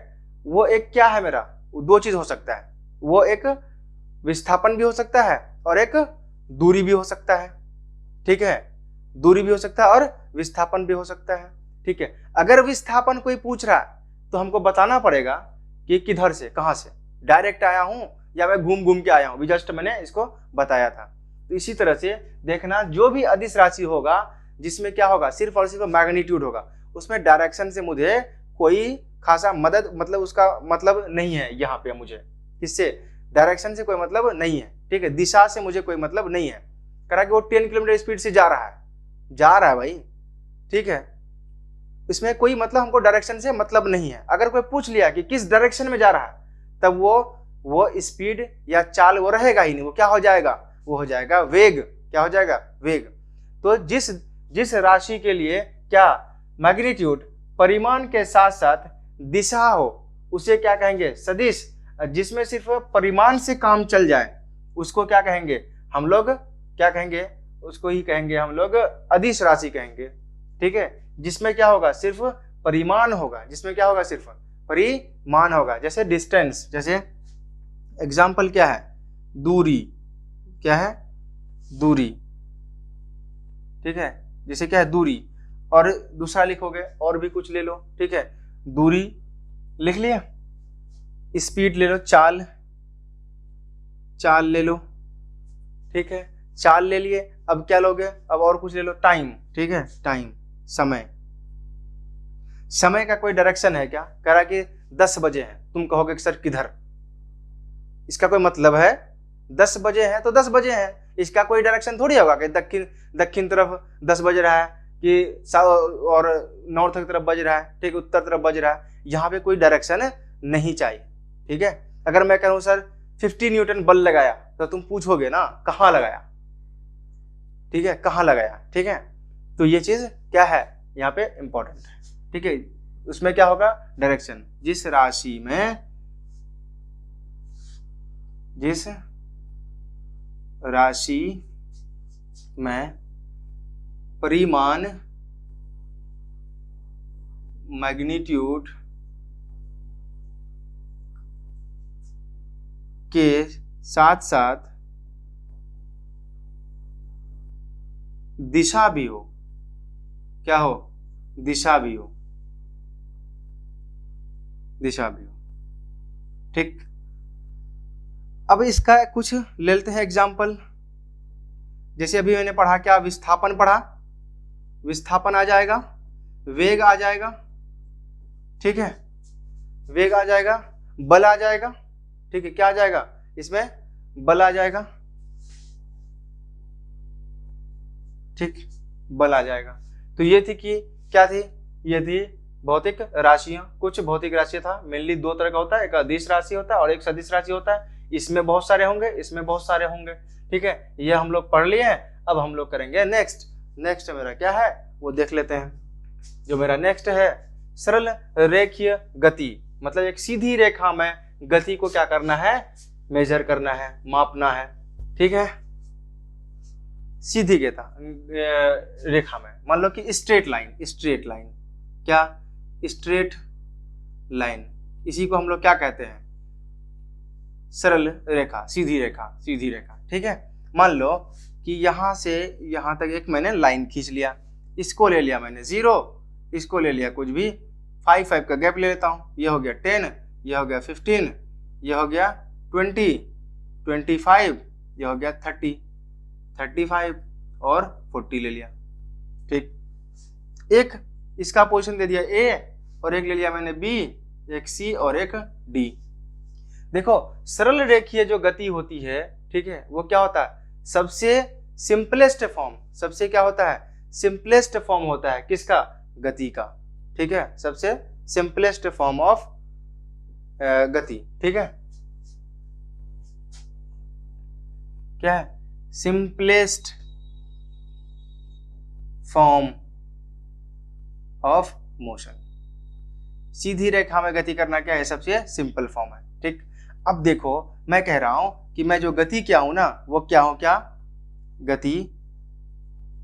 वो एक क्या है मेरा, वो दो चीज हो सकता है, वो एक विस्थापन भी हो सकता है और एक दूरी भी हो सकता है। ठीक है, दूरी भी हो सकता है और विस्थापन भी हो सकता है। ठीक है, अगर विस्थापन कोई पूछ रहा है तो हमको बताना पड़ेगा कि किधर से, कहां से, डायरेक्ट आया हूं या मैं घूम घूम के आया हूं, जस्ट मैंने इसको बताया था। तो इसी तरह से देखना, जो भी अदिश राशि होगा जिसमें क्या होगा, सिर्फ और सिर्फ मैग्नीट्यूड होगा, उसमें डायरेक्शन से मुझे कोई खासा मदद, मतलब उसका मतलब नहीं है। यहाँ पे मुझे किससे, डायरेक्शन से कोई मतलब नहीं है। ठीक है, दिशा से मुझे कोई मतलब नहीं है। करा कि वो 10 किलोमीटर स्पीड से जा रहा है भाई, ठीक है, इसमें कोई मतलब हमको डायरेक्शन से मतलब नहीं है। अगर कोई पूछ लिया कि किस डायरेक्शन में जा रहा है, तब वो स्पीड या चाल वो रहेगा ही नहीं, वो क्या हो जाएगा, वो हो जाएगा वेग। क्या हो जाएगा, वेग। तो जिस राशि के लिए क्या मैग्नीट्यूड परिमाण के साथ साथ दिशा हो, उसे क्या कहेंगे, सदिश। जिसमें सिर्फ परिमाण से काम चल जाए उसको क्या कहेंगे हम लोग, क्या कहेंगे, उसको ही कहेंगे हम लोग अदिश राशि कहेंगे। ठीक है, जिसमें क्या होगा, सिर्फ परिमाण होगा, जिसमें क्या होगा, सिर्फ परिमाण होगा। जैसे डिस्टेंस, जैसे एग्जाम्पल क्या है, दूरी। क्या है, दूरी। ठीक है, जैसे क्या है, दूरी। और दूसरा लिखोगे और भी कुछ ले लो। ठीक है, दूरी लिख लिया, स्पीड ले लो, चाल ले लो। ठीक है, चाल ले लिए, अब क्या लोगे, अब और कुछ ले लो, टाइम। ठीक है, टाइम, समय का कोई डायरेक्शन है क्या, कह रहा कि 10 बजे हैं, तुम कहोगे कि सर किधर, इसका कोई मतलब है, 10 बजे हैं तो 10 बजे हैं, इसका कोई डायरेक्शन थोड़ी होगा कि दक्षिण तरफ 10 बज रहा है कि और नॉर्थ की तरफ बज रहा है, ठीक, उत्तर तरफ बज रहा है। यहाँ पे कोई डायरेक्शन नहीं चाहिए। ठीक है, अगर मैं कहूँ सर 50 न्यूटन बल लगाया, तो तुम पूछोगे ना कहाँ लगाया। ठीक है, कहाँ लगाया। ठीक है, तो ये चीज क्या है, यहाँ पे इंपॉर्टेंट है। ठीक है, उसमें क्या होगा, डायरेक्शन। जिस राशि में परिमाण मैग्नीट्यूड के साथ साथ दिशा भी हो, क्या हो, दिशा भी हो। ठीक, अब इसका कुछ ले लेते हैं एग्जाम्पल। जैसे अभी मैंने पढ़ा, क्या विस्थापन पढ़ा, विस्थापन आ जाएगा, वेग आ जाएगा। ठीक है, वेग आ जाएगा, बल आ जाएगा। ठीक है, क्या आ जाएगा, इसमें बल आ जाएगा। ठीक, बल आ जाएगा। तो ये थी कि क्या थी, ये थी भौतिक राशियां। कुछ भौतिक राशि था, मेनली दो तरह का होता है, एक अदिश राशि होता है और एक सदिश राशि होता है। इसमें बहुत सारे होंगे, इसमें बहुत सारे होंगे। ठीक है, ये हम लोग पढ़ लिए हैं। अब हम लोग करेंगे नेक्स्ट मेरा क्या है वो देख लेते हैं। जो मेरा नेक्स्ट है, सरल रेखीय गति, मतलब एक सीधी रेखा में गति को क्या करना है, मेजर करना है, मापना है। ठीक है, सीधी रेखा में, मान लो कि स्ट्रेट लाइन, क्या, स्ट्रेट लाइन, इसी को हम लोग क्या कहते हैं, सरल रेखा, सीधी रेखा। ठीक है, मान लो कि यहां से यहां तक एक मैंने लाइन खींच लिया, इसको ले लिया मैंने 0, इसको ले लिया कुछ भी 5 का गैप ले लेता हूं, ये हो गया 10, ये हो गया 15, ये हो गया 20, 25, ये हो गया 30, 35 और 40 ले लिया। ठीक, एक इसका पोजीशन दे दिया A और एक ले लिया मैंने B, एक C और एक D। देखो, सरल रेखीय जो गति होती है, ठीक है, वो क्या होता है, सबसे सिंपलेस्ट फॉर्म, सबसे क्या होता है, सिंपलेस्ट फॉर्म होता है किसका, गति का। ठीक है, सबसे सिंपलेस्ट फॉर्म ऑफ गति। ठीक है, क्या है, सिंपलेस्ट फॉर्म ऑफ मोशन, सीधी रेखा में गति करना क्या है, सबसे सिंपल फॉर्म है। ठीक, अब देखो मैं कह रहा हूं कि मैं जो गति क्या हूं ना, वो क्या हूं, क्या गति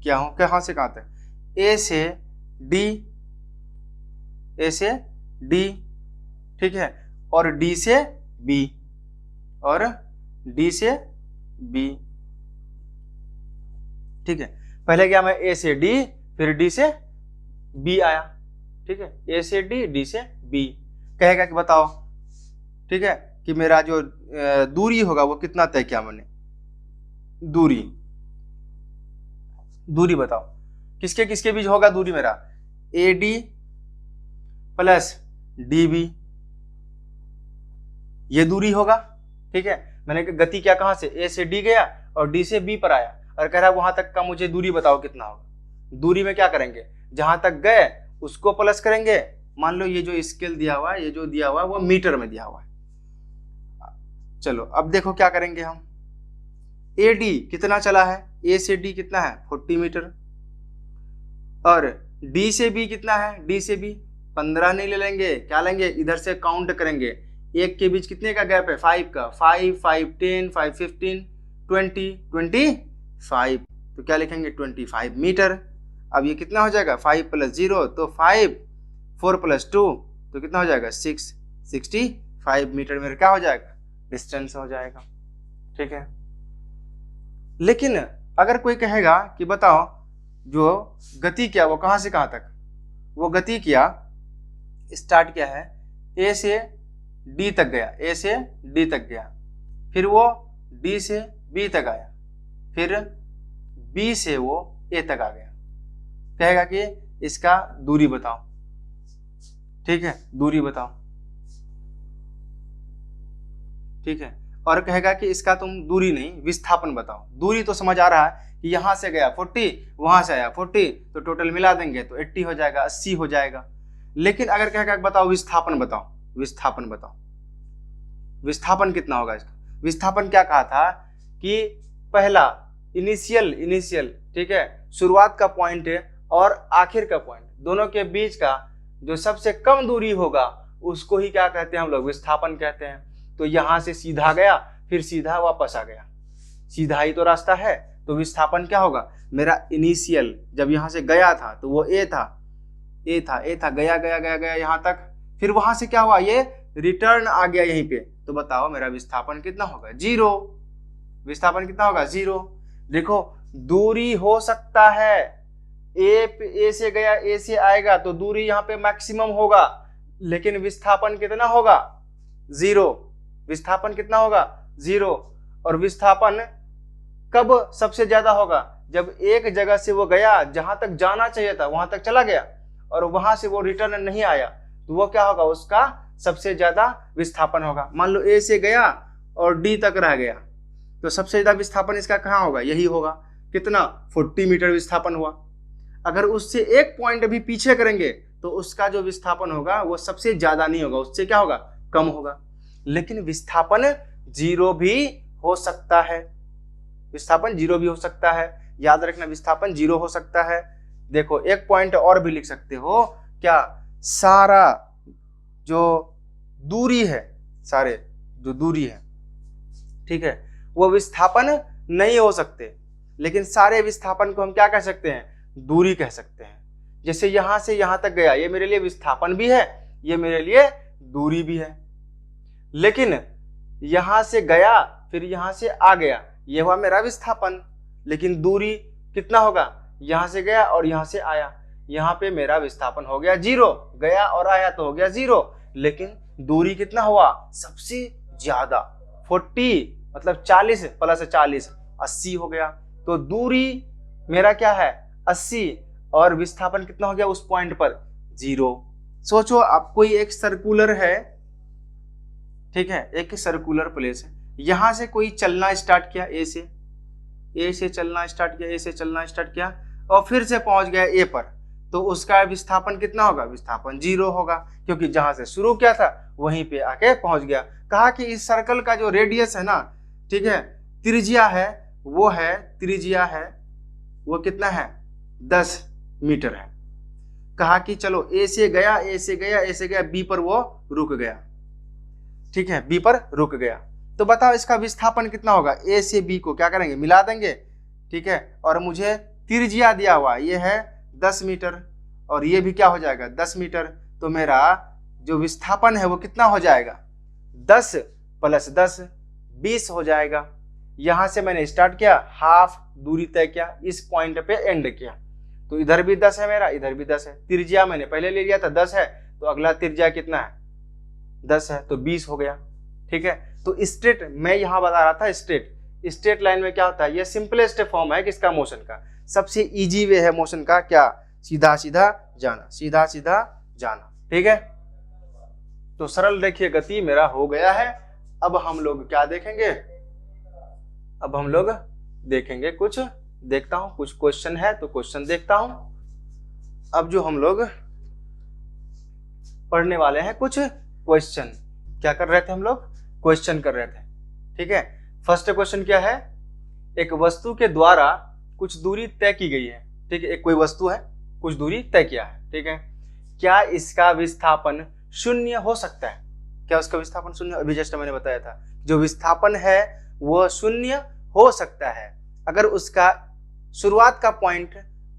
क्या हूं, कहां से कहां तक, ए से डी, ए से डी, ठीक है, और डी से बी, और डी से बी। ठीक है, पहले क्या, मैं ए से डी फिर डी से बी आया। ठीक है, ए से डी, डी से बी। कहेगा कि बताओ, ठीक है, कि मेरा जो दूरी होगा वो कितना तय किया मैंने, दूरी, दूरी बताओ किसके किसके बीच होगा दूरी मेरा, A D plus D B, ये दूरी होगा। ठीक है, मैंने गति क्या, कहां से, ए से डी गया और डी से बी पर आया, और कह रहा है वहां तक का मुझे दूरी बताओ कितना होगा। दूरी में क्या करेंगे, जहां तक गए उसको प्लस करेंगे। मान लो ये जो स्केल दिया हुआ है, ये जो दिया हुआ है वो मीटर में दिया हुआ है। चलो अब देखो क्या करेंगे हम, ए डी कितना चला है, ए से डी कितना है 40 मीटर, और डी से बी कितना है, डी से बी 15 नहीं ले लेंगे, क्या लेंगे, इधर से काउंट करेंगे, एक के बीच कितने का गैप है, 5 का, 5 5 10 5 15 20 25, तो क्या लिखेंगे 25 मीटर। अब ये कितना हो जाएगा, 5 + 0 तो 5, 4 + 2 तो कितना हो जाएगा 6, 65 मीटर मेरा क्या हो जाएगा, डिस्टेंस हो जाएगा। ठीक है, लेकिन अगर कोई कहेगा कि बताओ जो गति क्या, वो कहां से कहां तक, वो गति क्या स्टार्ट किया है, ए से डी तक गया, ए से डी तक गया, फिर वो डी से बी तक आया, फिर बी से वो ए तक आ गया। कहेगा कि इसका दूरी बताओ। ठीक है, दूरी बताओ। ठीक है, और कहेगा कि इसका तुम दूरी नहीं विस्थापन बताओ। दूरी तो समझ आ रहा है कि यहां से गया 40, वहां से आया 40, तो टोटल मिला देंगे तो 80 हो जाएगा, 80 हो जाएगा। लेकिन अगर कहेगा बताओ विस्थापन बताओ, विस्थापन बताओ, विस्थापन कितना होगा इसका। विस्थापन क्या कहा था कि पहला इनिशियल, ठीक है, शुरुआत का पॉइंट है और आखिर का पॉइंट, दोनों के बीच का जो सबसे कम दूरी होगा उसको ही क्या कहते हैं हम लोग, विस्थापन कहते हैं। तो यहां से सीधा गया फिर सीधा वापस आ गया, सीधा ही तो रास्ता है, तो विस्थापन क्या होगा मेरा, इनिशियल जब यहां से गया था तो वो ए था, गया गया गया गया यहां तक, फिर वहां से क्या हुआ, ये रिटर्न आ गया यहीं पे, तो बताओ मेरा विस्थापन कितना होगा, 0। विस्थापन कितना होगा, 0। देखो दूरी हो सकता है, ए से गया ए से आएगा तो दूरी यहाँ पे मैक्सिमम होगा, लेकिन विस्थापन कितना होगा, 0। विस्थापन कितना होगा, 0। और विस्थापन कब सबसे ज्यादा होगा, जब एक जगह से वो गया, जहां तक जाना चाहिए था वहां तक चला गया और वहां से वो रिटर्न नहीं आया, तो वो क्या होगा, उसका सबसे ज्यादा विस्थापन होगा। मान लो ए से गया और डी तक रह गया, तो सबसे ज्यादा विस्थापन इसका कहाँ होगा, यही होगा। कितना, 40 मीटर विस्थापन हुआ। अगर उससे एक पॉइंट भी पीछे करेंगे तो उसका जो विस्थापन होगा वो सबसे ज्यादा नहीं होगा, उससे क्या होगा, कम होगा। लेकिन विस्थापन 0 भी हो सकता है, विस्थापन 0 भी हो सकता है, याद रखना विस्थापन 0 हो सकता है। देखो एक पॉइंट और भी लिख सकते हो, क्या, सारा जो दूरी है, सारे जो दूरी है, ठीक है, वो विस्थापन नहीं हो सकते, लेकिन सारे विस्थापन को हम क्या कह सकते हैं, दूरी कह सकते हैं। जैसे यहां से यहां तक गया, ये मेरे लिए विस्थापन भी है, ये मेरे लिए दूरी भी है। लेकिन यहां से गया फिर यहां से आ गया, ये हुआ मेरा विस्थापन, लेकिन दूरी कितना होगा, यहां से गया और यहां से आया, यहां पे मेरा विस्थापन हो गया 0, गया और आया तो हो गया 0, लेकिन दूरी कितना हुआ, सबसे ज्यादा 40, मतलब 40 + 40 80 हो गया। तो दूरी मेरा क्या है 80 और विस्थापन कितना हो गया उस पॉइंट पर, 0। सोचो आप कोई एक सर्कुलर है, ठीक है, एक सर्कुलर प्लेस है, यहां से कोई चलना स्टार्ट किया, ए से चलना स्टार्ट किया, ए से चलना स्टार्ट किया और फिर से पहुंच गया ए पर, तो उसका विस्थापन कितना होगा, विस्थापन 0 होगा, क्योंकि जहां से शुरू किया था वहीं पे आके पहुंच गया। कहा कि इस सर्कल का जो रेडियस है ना, ठीक है, त्रिज्या है, त्रिज्या है वो कितना है, 10 मीटर है। कहा कि चलो ए से गया, ए से गया, ए से गया, बी पर वो रुक गया, ठीक है, बी पर रुक गया। तो बताओ इसका विस्थापन कितना होगा? ए से बी को क्या करेंगे, मिला देंगे, ठीक है, और मुझे त्रिज्या दिया हुआ ये है 10 मीटर और ये भी क्या हो जाएगा 10 मीटर। तो मेरा जो विस्थापन है वो कितना हो जाएगा, 10 + 10 20 हो जाएगा। यहां से मैंने स्टार्ट किया, हाफ दूरी तय किया, इस पॉइंट पे एंड किया, तो इधर भी 10 है मेरा, इधर भी 10 है। त्रिज्या मैंने पहले ले लिया था 10 है, तो अगला त्रिज्या कितना है 10 है, तो 20 हो गया, ठीक है। तो स्ट्रेट मैं यहां बता रहा था, स्ट्रेट लाइन में क्या होता है, ये सिंपलेस्ट फॉर्म है किसका, मोशन का। सबसे इजी वे है मोशन का क्या, सीधा सीधा जाना, सीधा सीधा जाना, ठीक है। तो सरल रेखीय गति मेरा हो गया है। अब हम लोग क्या देखेंगे, अब हम लोग देखेंगे कुछ, देखता हूं कुछ क्वेश्चन है तो क्वेश्चन देखता हूं। अब जो हम लोग पढ़ने वाले हैं कुछ क्वेश्चन, क्या कर रहे थे हम लोग, क्वेश्चन कर रहे थे, ठीक है। फर्स्ट क्वेश्चन क्या है, एक वस्तु के द्वारा कुछ दूरी तय की गई है, ठीक है, एक कोई वस्तु है कुछ दूरी तय किया है, ठीक है, क्या इसका विस्थापन शून्य हो सकता है? क्या उसका विस्थापन शून्य, अभी जस्ट मैंने बताया था जो विस्थापन है वो शून्य हो सकता है अगर उसका शुरुआत का पॉइंट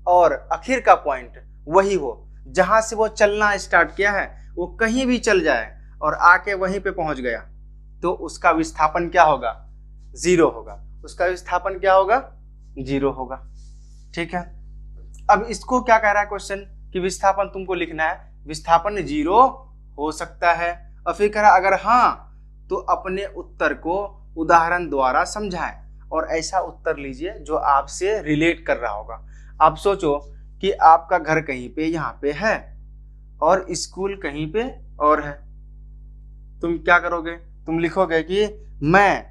और आखिर का पॉइंट वही हो, जहां से वो चलना स्टार्ट किया है वो कहीं भी चल जाए और आके वहीं पे पहुंच गया, तो उसका विस्थापन क्या होगा, 0 होगा। उसका विस्थापन क्या होगा, 0 होगा, ठीक है। अब इसको क्या कह रहा है क्वेश्चन कि विस्थापन तुमको लिखना है, विस्थापन 0 हो सकता है, और फिर कह रहा अगर हाँ तो अपने उत्तर को उदाहरण द्वारा समझाएं और ऐसा उत्तर लीजिए जो आपसे रिलेट कर रहा होगा। आप सोचो कि आपका घर कहीं पे यहाँ पे है और स्कूल कहीं पे और है, तुम क्या करोगे, तुम लिखोगे कि मैं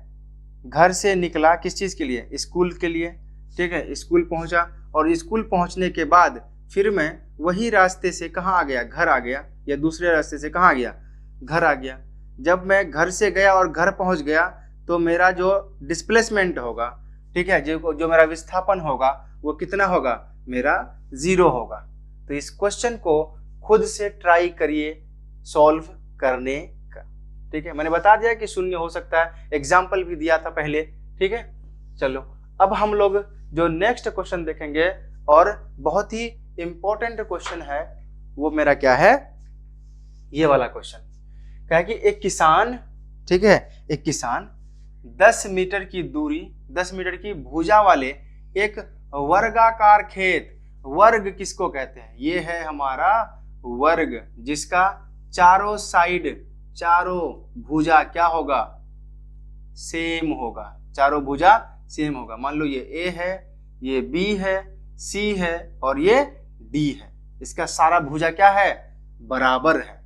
घर से निकला किस चीज के लिए, स्कूल के लिए, ठीक है, स्कूल पहुंचा और स्कूल पहुंचने के बाद फिर मैं वही रास्ते से कहाँ आ गया, घर आ गया, या दूसरे रास्ते से कहाँ आ गया, घर आ गया। जब मैं घर से गया और घर पहुंच गया तो मेरा जो डिस्प्लेसमेंट होगा, ठीक है, जो मेरा विस्थापन होगा वो कितना होगा, मेरा 0 होगा। तो इस क्वेश्चन को खुद से ट्राई करिए सॉल्व करने का, ठीक है। मैंने बता दिया कि शून्य हो सकता है, एग्जाम्पल भी दिया था पहले, ठीक है। चलो अब हम लोग जो नेक्स्ट क्वेश्चन देखेंगे और बहुत ही इंपॉर्टेंट क्वेश्चन है वो मेरा क्या है, ये वाला क्वेश्चन क्या है कि एक किसान, ठीक है, एक किसान 10 मीटर की दूरी, 10 मीटर की भुजा वाले एक वर्गाकार खेत, वर्ग किसको कहते हैं, ये है हमारा वर्ग, जिसका चारों साइड, चारों भुजा क्या होगा, सेम होगा, चारों भुजा सेम होगा। मान लो ये ए है, ये बी है, सी है और ये डी है, इसका सारा भुजा क्या है, बराबर है,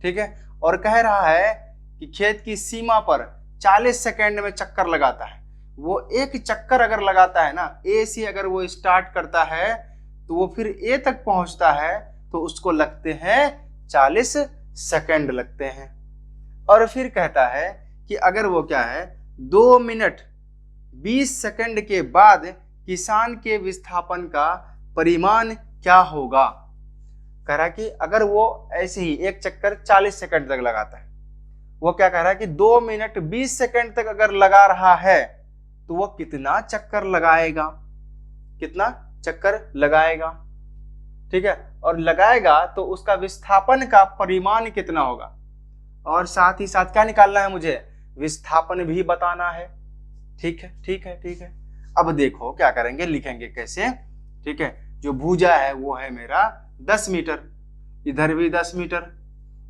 ठीक है। और कह रहा है कि खेत की सीमा पर 40 सेकंड में चक्कर लगाता है। वो एक चक्कर अगर लगाता है ना, ए से अगर वो स्टार्ट करता है तो वो फिर ए तक पहुंचता है तो उसको लगते हैं 40 सेकंड लगते हैं। और फिर कहता है कि अगर वो क्या है 2 मिनट 20 सेकंड के बाद किसान के विस्थापन का परिमाण क्या होगा। कह रहा है कि अगर वो ऐसे ही एक चक्कर 40 सेकंड तक लगाता है, वो क्या कह रहा है कि 2 मिनट 20 सेकंड तक अगर लगा रहा है तो वो कितना चक्कर लगाएगा, कितना चक्कर लगाएगा, ठीक है। और लगाएगा तो उसका विस्थापन का परिमाण कितना होगा, और साथ ही साथ क्या निकालना है मुझे, विस्थापन भी बताना है, ठीक है, ठीक है, ठीक है। अब देखो क्या करेंगे, लिखेंगे कैसे, ठीक है। जो भुजा है वो है मेरा 10 मीटर, इधर भी 10 मीटर,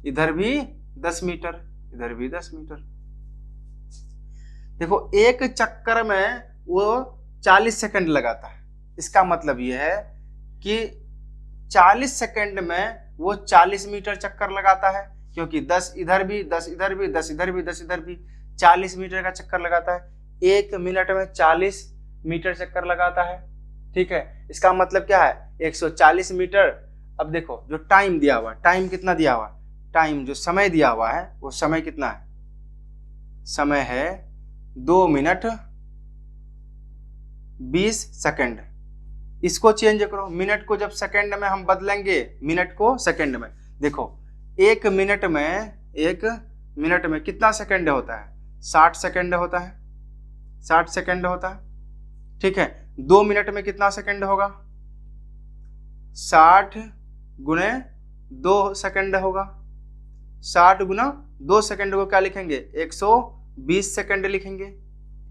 इधर भी 10 मीटर, इधर भी 10 मीटर। देखो एक चक्कर में वो 40 सेकंड लगाता है, इसका मतलब यह है कि 40 सेकंड में वो 40 मीटर चक्कर लगाता है, क्योंकि 10 इधर भी, 10 इधर भी, 10 इधर भी, 10 इधर भी, 40 मीटर का चक्कर लगाता है। 1 मिनट में 40 मीटर चक्कर लगाता है, ठीक है। इसका मतलब क्या है, 140 मीटर। अब देखो जो टाइम दिया हुआ, टाइम कितना दिया हुआ, टाइम जो समय दिया हुआ है वो समय कितना है, समय है 2 मिनट 20 सेकंड, इसको चेंज करो, मिनट को जब सेकंड में हम बदलेंगे, मिनट को सेकंड में, देखो एक मिनट में कितना सेकंड होता है? 60 सेकंड होता है, 60 सेकंड होता है, ठीक है। 2 मिनट में कितना सेकंड होगा? 60 गुणे 2 सेकंड होगा। 60 गुना 2 सेकंड को क्या लिखेंगे? 120 सेकंड लिखेंगे,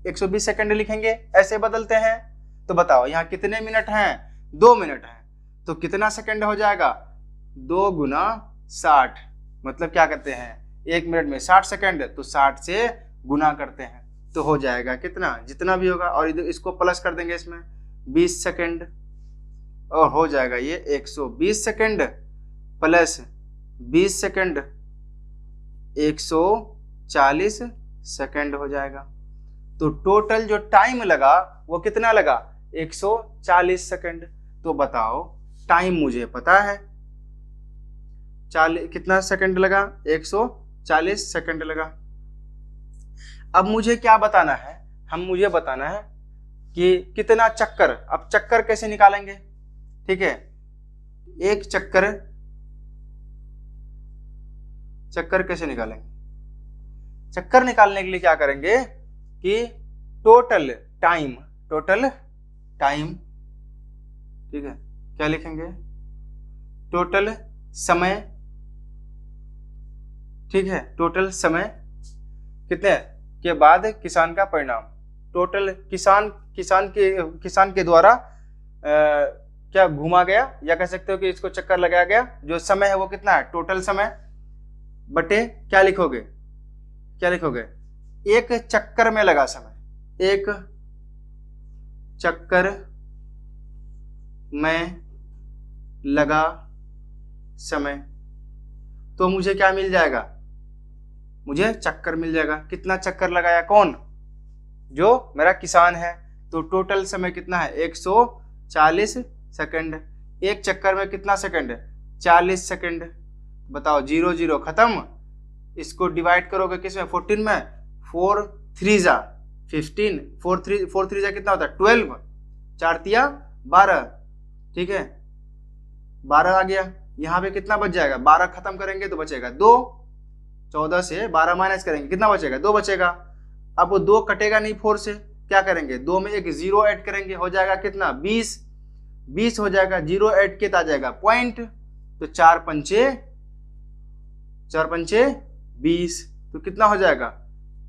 120 सेकंड लिखेंगे, ऐसे बदलते हैं। तो बताओ यहाँ कितने मिनट हैं? 2 मिनट हैं, तो कितना सेकंड हो जाएगा? 2 गुना 60, मतलब क्या करते हैं, 1 मिनट में 60 सेकंड, तो 60 से गुना करते हैं तो हो जाएगा कितना, जितना भी होगा, और इसको प्लस कर देंगे इसमें 20 सेकंड, और हो जाएगा ये 120 सेकंड प्लस 20 सेकंड 140 सेकंड हो जाएगा। तो टोटल जो टाइम लगा वो कितना लगा? 140 सेकंड। तो बताओ टाइम मुझे पता है, कितना सेकंड लगा? 140 सेकंड लगा। अब मुझे क्या बताना है? मुझे बताना है कि कितना चक्कर। अब चक्कर कैसे निकालेंगे? ठीक है, एक चक्कर कैसे निकालेंगे? चक्कर निकालने के लिए क्या करेंगे कि टोटल टाइम, ठीक है, क्या लिखेंगे? टोटल समय, ठीक है, टोटल समय कितने के बाद किसान का परिणाम। टोटल किसान के द्वारा क्या घूमा गया, या कह सकते हो कि इसको चक्कर लगाया गया, जो समय है वो कितना है? टोटल समय बटे क्या लिखोगे? एक चक्कर में लगा समय, एक चक्कर में लगा समय, तो मुझे क्या मिल जाएगा? मुझे चक्कर मिल जाएगा। कितना चक्कर लगाया? कौन? जो मेरा किसान है। तो टोटल समय कितना है? 140 सेकंड। एक चक्कर में कितना सेकंड? 40 सेकंड। बताओ, 0 0 खत्म। इसको डिवाइड करोगे किसमें? 14 में। 4 3 जा 15, 4 3 जा कितना होता है? 12, 4 तिया 12, ठीक है, 12 आ गया। यहाँ पे कितना बच जाएगा? 12 खत्म करेंगे तो बचेगा 2। 14 से 12 माइनस करेंगे, कितना बचेगा? 2 बचेगा। अब वो 2 कटेगा नहीं 4 से, क्या करेंगे? 2 में एक 0 ऐड करेंगे, हो जाएगा कितना? 20 हो जाएगा। 0 ऐड किया आ जाएगा पॉइंट, तो 4 पंचे 20, तो कितना हो जाएगा?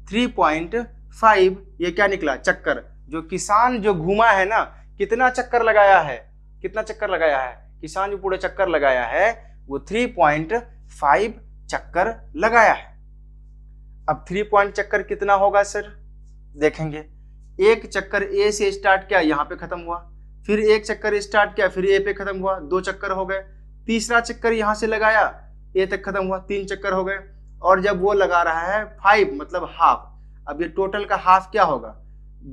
3.5। ये क्या निकला? चक्कर। जो किसान जो घूमा है ना, कितना चक्कर लगाया है? किसान जो पूरे चक्कर लगाया है वो 3.5 चक्कर लगाया है। अब 3 पॉइंट चक्कर कितना होगा सर? देखेंगे, एक चक्कर ए से स्टार्ट किया, यहाँ पे खत्म हुआ, फिर एक चक्कर स्टार्ट किया, फिर ए पे खत्म हुआ, 2 चक्कर हो गए। तीसरा चक्कर यहाँ से लगाया, ए तक खत्म हुआ, 3 चक्कर हो गए। और जब वो लगा रहा है 5 मतलब हाफ, अब ये टोटल का हाफ क्या होगा?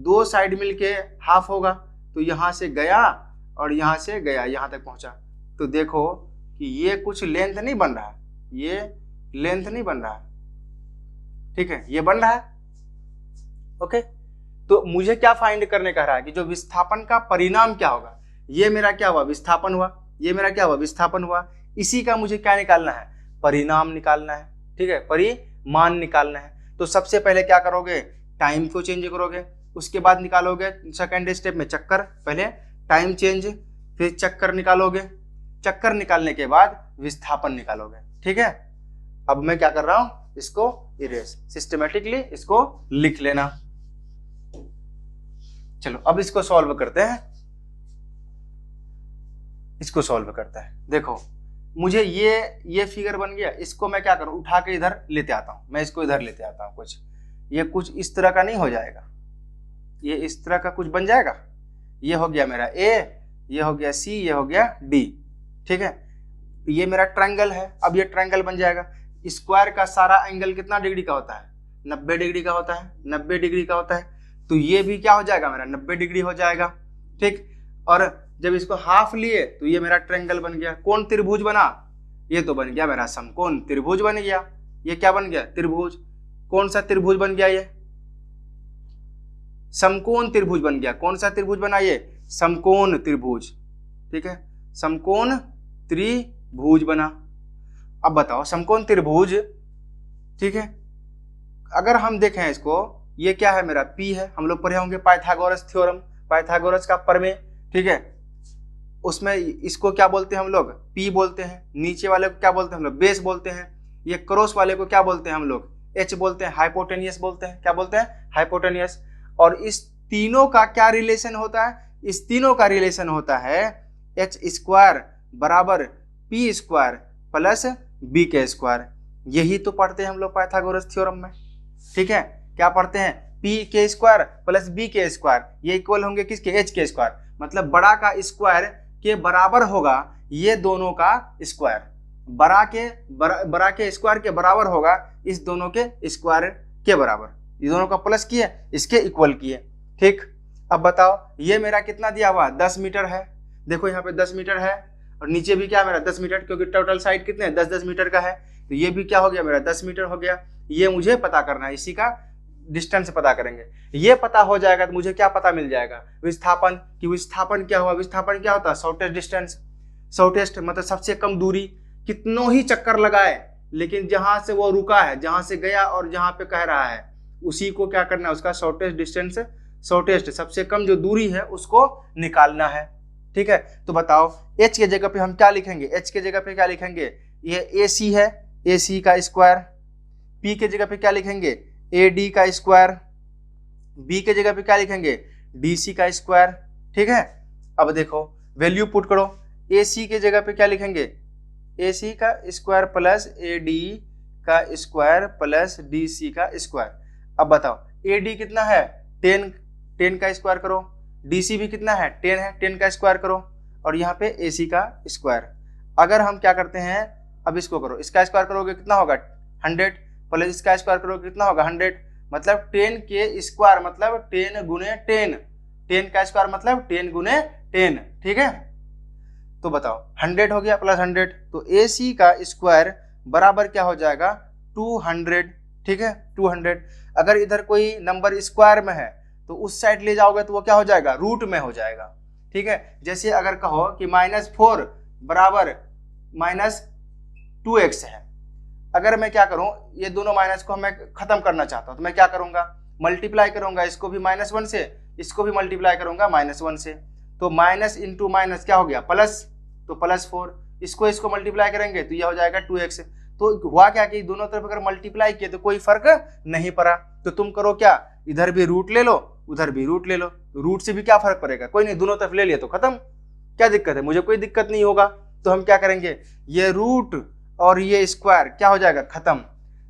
2 साइड मिलके हाफ होगा, तो यहाँ से गया और यहाँ से गया, यहाँ तक पहुंचा। तो देखो कि ये कुछ लेंथ नहीं बन रहा है, ये लेंथ नहीं बन रहा है, ठीक है, ये बन रहा है। ओके, तो मुझे क्या फाइंड करने कह रहा है कि जो विस्थापन का परिणाम क्या होगा? ये मेरा क्या हुआ? विस्थापन हुआ। ये मेरा क्या हुआ? विस्थापन हुआ। इसी का मुझे क्या निकालना है? परिणाम निकालना है, ठीक है, परिमाण निकालना है। तो सबसे पहले क्या करोगे? टाइम को चेंज करोगे, उसके बाद निकालोगे सेकेंड स्टेप में चक्कर। पहले टाइम चेंज, फिर चक्कर निकालोगे, चक्कर निकालने के बाद विस्थापन निकालोगे, ठीक है। अब मैं क्या कर रहा हूं? इसको इरेज, सिस्टमेटिकली इसको लिख लेना। चलो अब इसको सॉल्व करते हैं। इसको सॉल्व करता है। देखो मुझे ये फिगर बन गया, इसको मैं क्या करूं? उठा के इधर लेते आता हूं। मैं इसको इधर लेते आता हूं। ये कुछ इस तरह का नहीं हो जाएगा, ये इस तरह का कुछ बन जाएगा। ये हो गया मेरा ए, ये हो गया सी, ये हो गया डी, ठीक है। ये मेरा ट्रायंगल है। अब ये ट्रायंगल बन जाएगा। स्क्वायर का सारा एंगल कितना डिग्री का होता है? 90 डिग्री का होता है, 90 डिग्री का होता है। तो ये भी क्या हो जाएगा? मेरा 90 डिग्री हो जाएगा, ठीक। और जब इसको हाफ लिए तो ये मेरा ट्रायंगल बन गया। कौन त्रिभुज बना? ये तो बन गया मेरा समकोण त्रिभुज बन गया। ये क्या बन गया? त्रिभुज। कौन सा त्रिभुज बन गया? ये समकोण त्रिभुज बन गया। कौन सा त्रिभुज बना? ये समकोण त्रिभुज, ठीक है, समकोण त्रिभुज बना। अब बताओ समकोण त्रिभुज, ठीक है, अगर हम देखें इसको, ये क्या है मेरा P है, हम लोग पढ़े होंगे पाइथागोरस थ्योरम, पाइथागोरस का प्रमेय, ठीक है, उसमें इसको क्या बोलते हैं हम लोग, P बोलते हैं, नीचे वाले को क्या बोलते हैं हम लोग, बेस बोलते हैं, ये क्रॉस वाले को क्या बोलते हैं हम लोग, H बोलते हैं, हाइपोटेनियस बोलते हैं, क्या बोलते हैं, हाइपोटेनियस। और इस तीनों का क्या रिलेशन होता है, इस तीनों का रिलेशन होता है एच स्क्वायर बराबर पी स्क्वायर प्लस बी के स्क्वायर। यही तो पढ़ते हैं हम लोग पाइथागोरस थ्योरम में, ठीक है, क्या पढ़ते हैं, पी के स्क्वायर प्लस बी के स्क्वायर, ये इक्वल होंगे किसके, एच के स्क्वायर, मतलब बड़ा का स्क्वायर के बराबर होगा ये दोनों का स्क्वायर, बड़ा के स्क्वायर के बराबर होगा इस दोनों के स्क्वायर के बराबर, ये दोनों का प्लस किए इसके इक्वल किए, ठीक। अब बताओ ये मेरा कितना दिया हुआ, 10 मीटर है, देखो यहाँ पे 10 मीटर है और नीचे भी क्या मेरा 10 मीटर, क्योंकि टोटल साइड कितने 10-10 मीटर का है, तो ये भी क्या हो गया मेरा 10 मीटर हो गया। ये मुझे पता करना है, इसी का डिस्टेंस पता करेंगे, ये पता हो जाएगा तो मुझे क्या पता मिल जाएगा, विस्थापन, कि विस्थापन क्या हुआ, विस्थापन क्या होता है, शॉर्टेस्ट डिस्टेंस, शॉर्टेस्ट मतलब सबसे कम दूरी, कितनों ही चक्कर लगाए लेकिन जहां से वो रुका है, जहां से गया और जहां पे कह रहा है उसी को क्या करना है, उसका शॉर्टेस्ट डिस्टेंस, शॉर्टेस्ट सबसे कम जो दूरी है उसको निकालना है, ठीक है। तो बताओ h के जगह पे हम क्या लिखेंगे, h के जगह पे क्या लिखेंगे, ये AC है, AC का स्क्वायर, P के जगह पे क्या लिखेंगे, AD का स्क्वायर, B के जगह पे क्या लिखेंगे, DC का स्क्वायर, ठीक है। अब देखो वैल्यू पुट करो, AC के जगह पे क्या लिखेंगे, AC का स्क्वायर प्लस AD का स्क्वायर प्लस DC का स्क्वायर। अब बताओ AD कितना है 10 का स्क्वायर करो, DC भी कितना है 10 है, 10 का स्क्वायर करो, और यहाँ पे AC का स्क्वायर। अगर हम क्या करते हैं, अब इसको करो, इसका स्क्वायर करोगे कितना होगा 100 प्लस इसका स्क्वायर करोगे कितना होगा 100, मतलब 10 के स्क्वायर मतलब 10 गुने 10, 10 का स्क्वायर मतलब 10 गुने 10, ठीक है। तो बताओ 100 हो गया प्लस 100, तो AC का स्क्वायर बराबर क्या हो जाएगा 200, ठीक है 200। अगर इधर कोई नंबर स्क्वायर में है तो उस साइड ले जाओगे तो वो क्या हो जाएगा, रूट में हो जाएगा, ठीक है। जैसे अगर कहो कि -4 बराबर -2x है, अगर मैं क्या करूं, ये दोनों माइनस को मैं खत्म करना चाहता हूं तो मैं क्या करूंगा, मल्टीप्लाई करूंगा, इसको भी -1 से, इसको भी मल्टीप्लाई करूंगा -1 से, तो माइनस इंटू माइनस क्या हो गया प्लस, तो +4, इसको मल्टीप्लाई करेंगे तो यह हो जाएगा 2x। तो हुआ क्या कि दोनों तरफ अगर मल्टीप्लाई किए तो कोई फर्क नहीं पड़ा, तो तुम करो क्या, इधर भी रूट ले लो उधर भी रूट ले लो, तो रूट से भी क्या फर्क पड़ेगा, कोई नहीं, दोनों तरफ ले लिया तो खत्म, क्या दिक्कत है, मुझे कोई दिक्कत नहीं होगा। तो हम क्या करेंगे, ये रूट और ये स्क्वायर क्या हो जाएगा खत्म।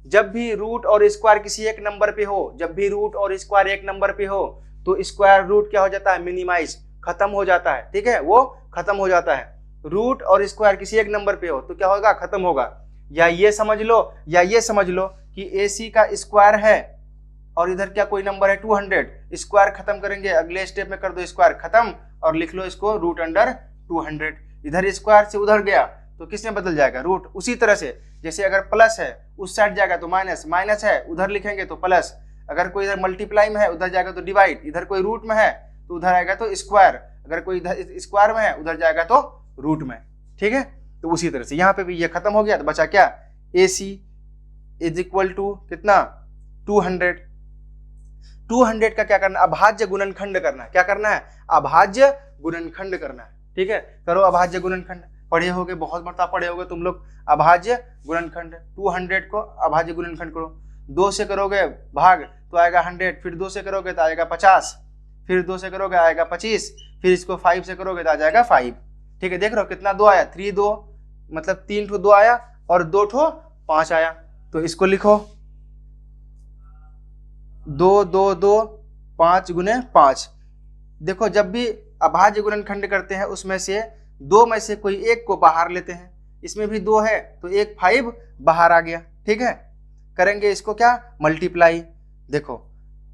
जब भी रूट और स्क्वायर किसी एक नंबर पे हो, जब भी रूट और स्क्वायर एक नंबर पे हो तो स्क्वायर रूट क्या हो जाता है, मिनिमाइज, खत्म हो जाता है, ठीक है, वो खत्म हो जाता है। रूट और स्क्वायर किसी एक नंबर पे हो तो क्या होगा, खत्म होगा। या ये समझ लो या ये समझ लो कि AC का स्क्वायर है और इधर क्या कोई नंबर है 200, स्क्वायर खत्म करेंगे, अगले स्टेप में कर दो स्क्वायर खत्म और लिख लो इसको √200। इधर स्क्वायर से उधर गया तो किसमें बदल जाएगा, रूट। उसी तरह से जैसे अगर प्लस है उस साइड जाएगा तो माइनस, माइनस है उधर लिखेंगे तो प्लस, अगर कोई इधर मल्टीप्लाई में है उधर जाएगा तो डिवाइड, इधर कोई रूट में है तो उधर आएगा तो स्क्वायर, अगर कोई इधर स्क्वायर में है उधर जाएगा तो रूट में, ठीक है। तो उसी तरह से यहाँ पे भी ये खत्म हो गया तो बचा क्या, AC इज इक्वल टू कितना 200। 200 का क्या करना, अभाज्य गुणनखंड करना है, क्या करना है, अभाज्य गुणनखंड करना है, ठीक है। करो अभाज्य गुणनखंड, पढ़े होगे, बहुत मरतबा पढ़े होगे तुम लोग अभाज्य गुणनखंड। 200 को अभाज्य गुणनखंड करो, 2 से करोगे भाग तो आएगा 100, फिर 2 से करोगे तो आएगा 50, फिर 2 से करोगे आएगा 25, फिर इसको 5 से करोगे तो आ जाएगा 5, ठीक है। देख रहे हो कितना 2 आया, 3 2 मतलब 3 ठो 2 आया और 2 ठो 5 आया, तो इसको लिखो 2 2 2 5 गुने 5। देखो जब भी अभाज्य गुणनखंड करते हैं उसमें से 2 में से कोई एक को बाहर लेते हैं, इसमें भी 2 है तो एक 5 बाहर आ गया, ठीक है। करेंगे इसको क्या, मल्टीप्लाई। देखो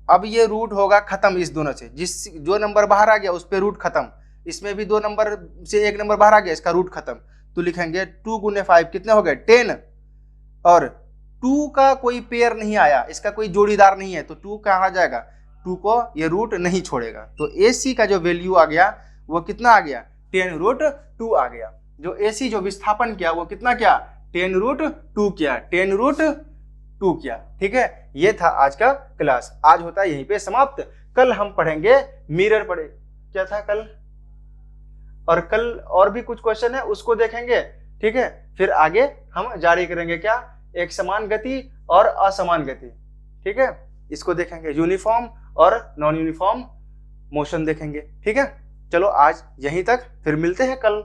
अब ये रूट होगा खत्म इस दोनों से, जो नंबर बाहर आ गया उस पर रूट खत्म, इसमें भी 2 नंबर से एक नंबर बाहर आ गया इसका रूट खत्म, तो लिखेंगे 2 गुने 5 कितने हो गए 10, और 2 का कोई पेयर नहीं आया, इसका कोई जोड़ीदार नहीं है तो 2 कहाँ आ जाएगा, 2 को ये रूट नहीं छोड़ेगा। तो AC का जो वैल्यू आ गया वो कितना आ गया 10√2 आ गया। जो AC जो विस्थापन किया वो कितना किया 10√2 किया, 10√2 किया। ठीक है, ये था आज का क्लास। आज होता है यहीं पे समाप्त। कल हम पढ़ेंगे मिरर पढ़े, क्या था कल, और कल और भी कुछ क्वेश्चन है उसको देखेंगे। ठीक है, फिर आगे हम जारी करेंगे क्या, एक समान गति और असमान गति। ठीक है, इसको देखेंगे, यूनिफॉर्म और नॉन यूनिफॉर्म मोशन देखेंगे। ठीक है, चलो आज यहीं तक, फिर मिलते हैं कल।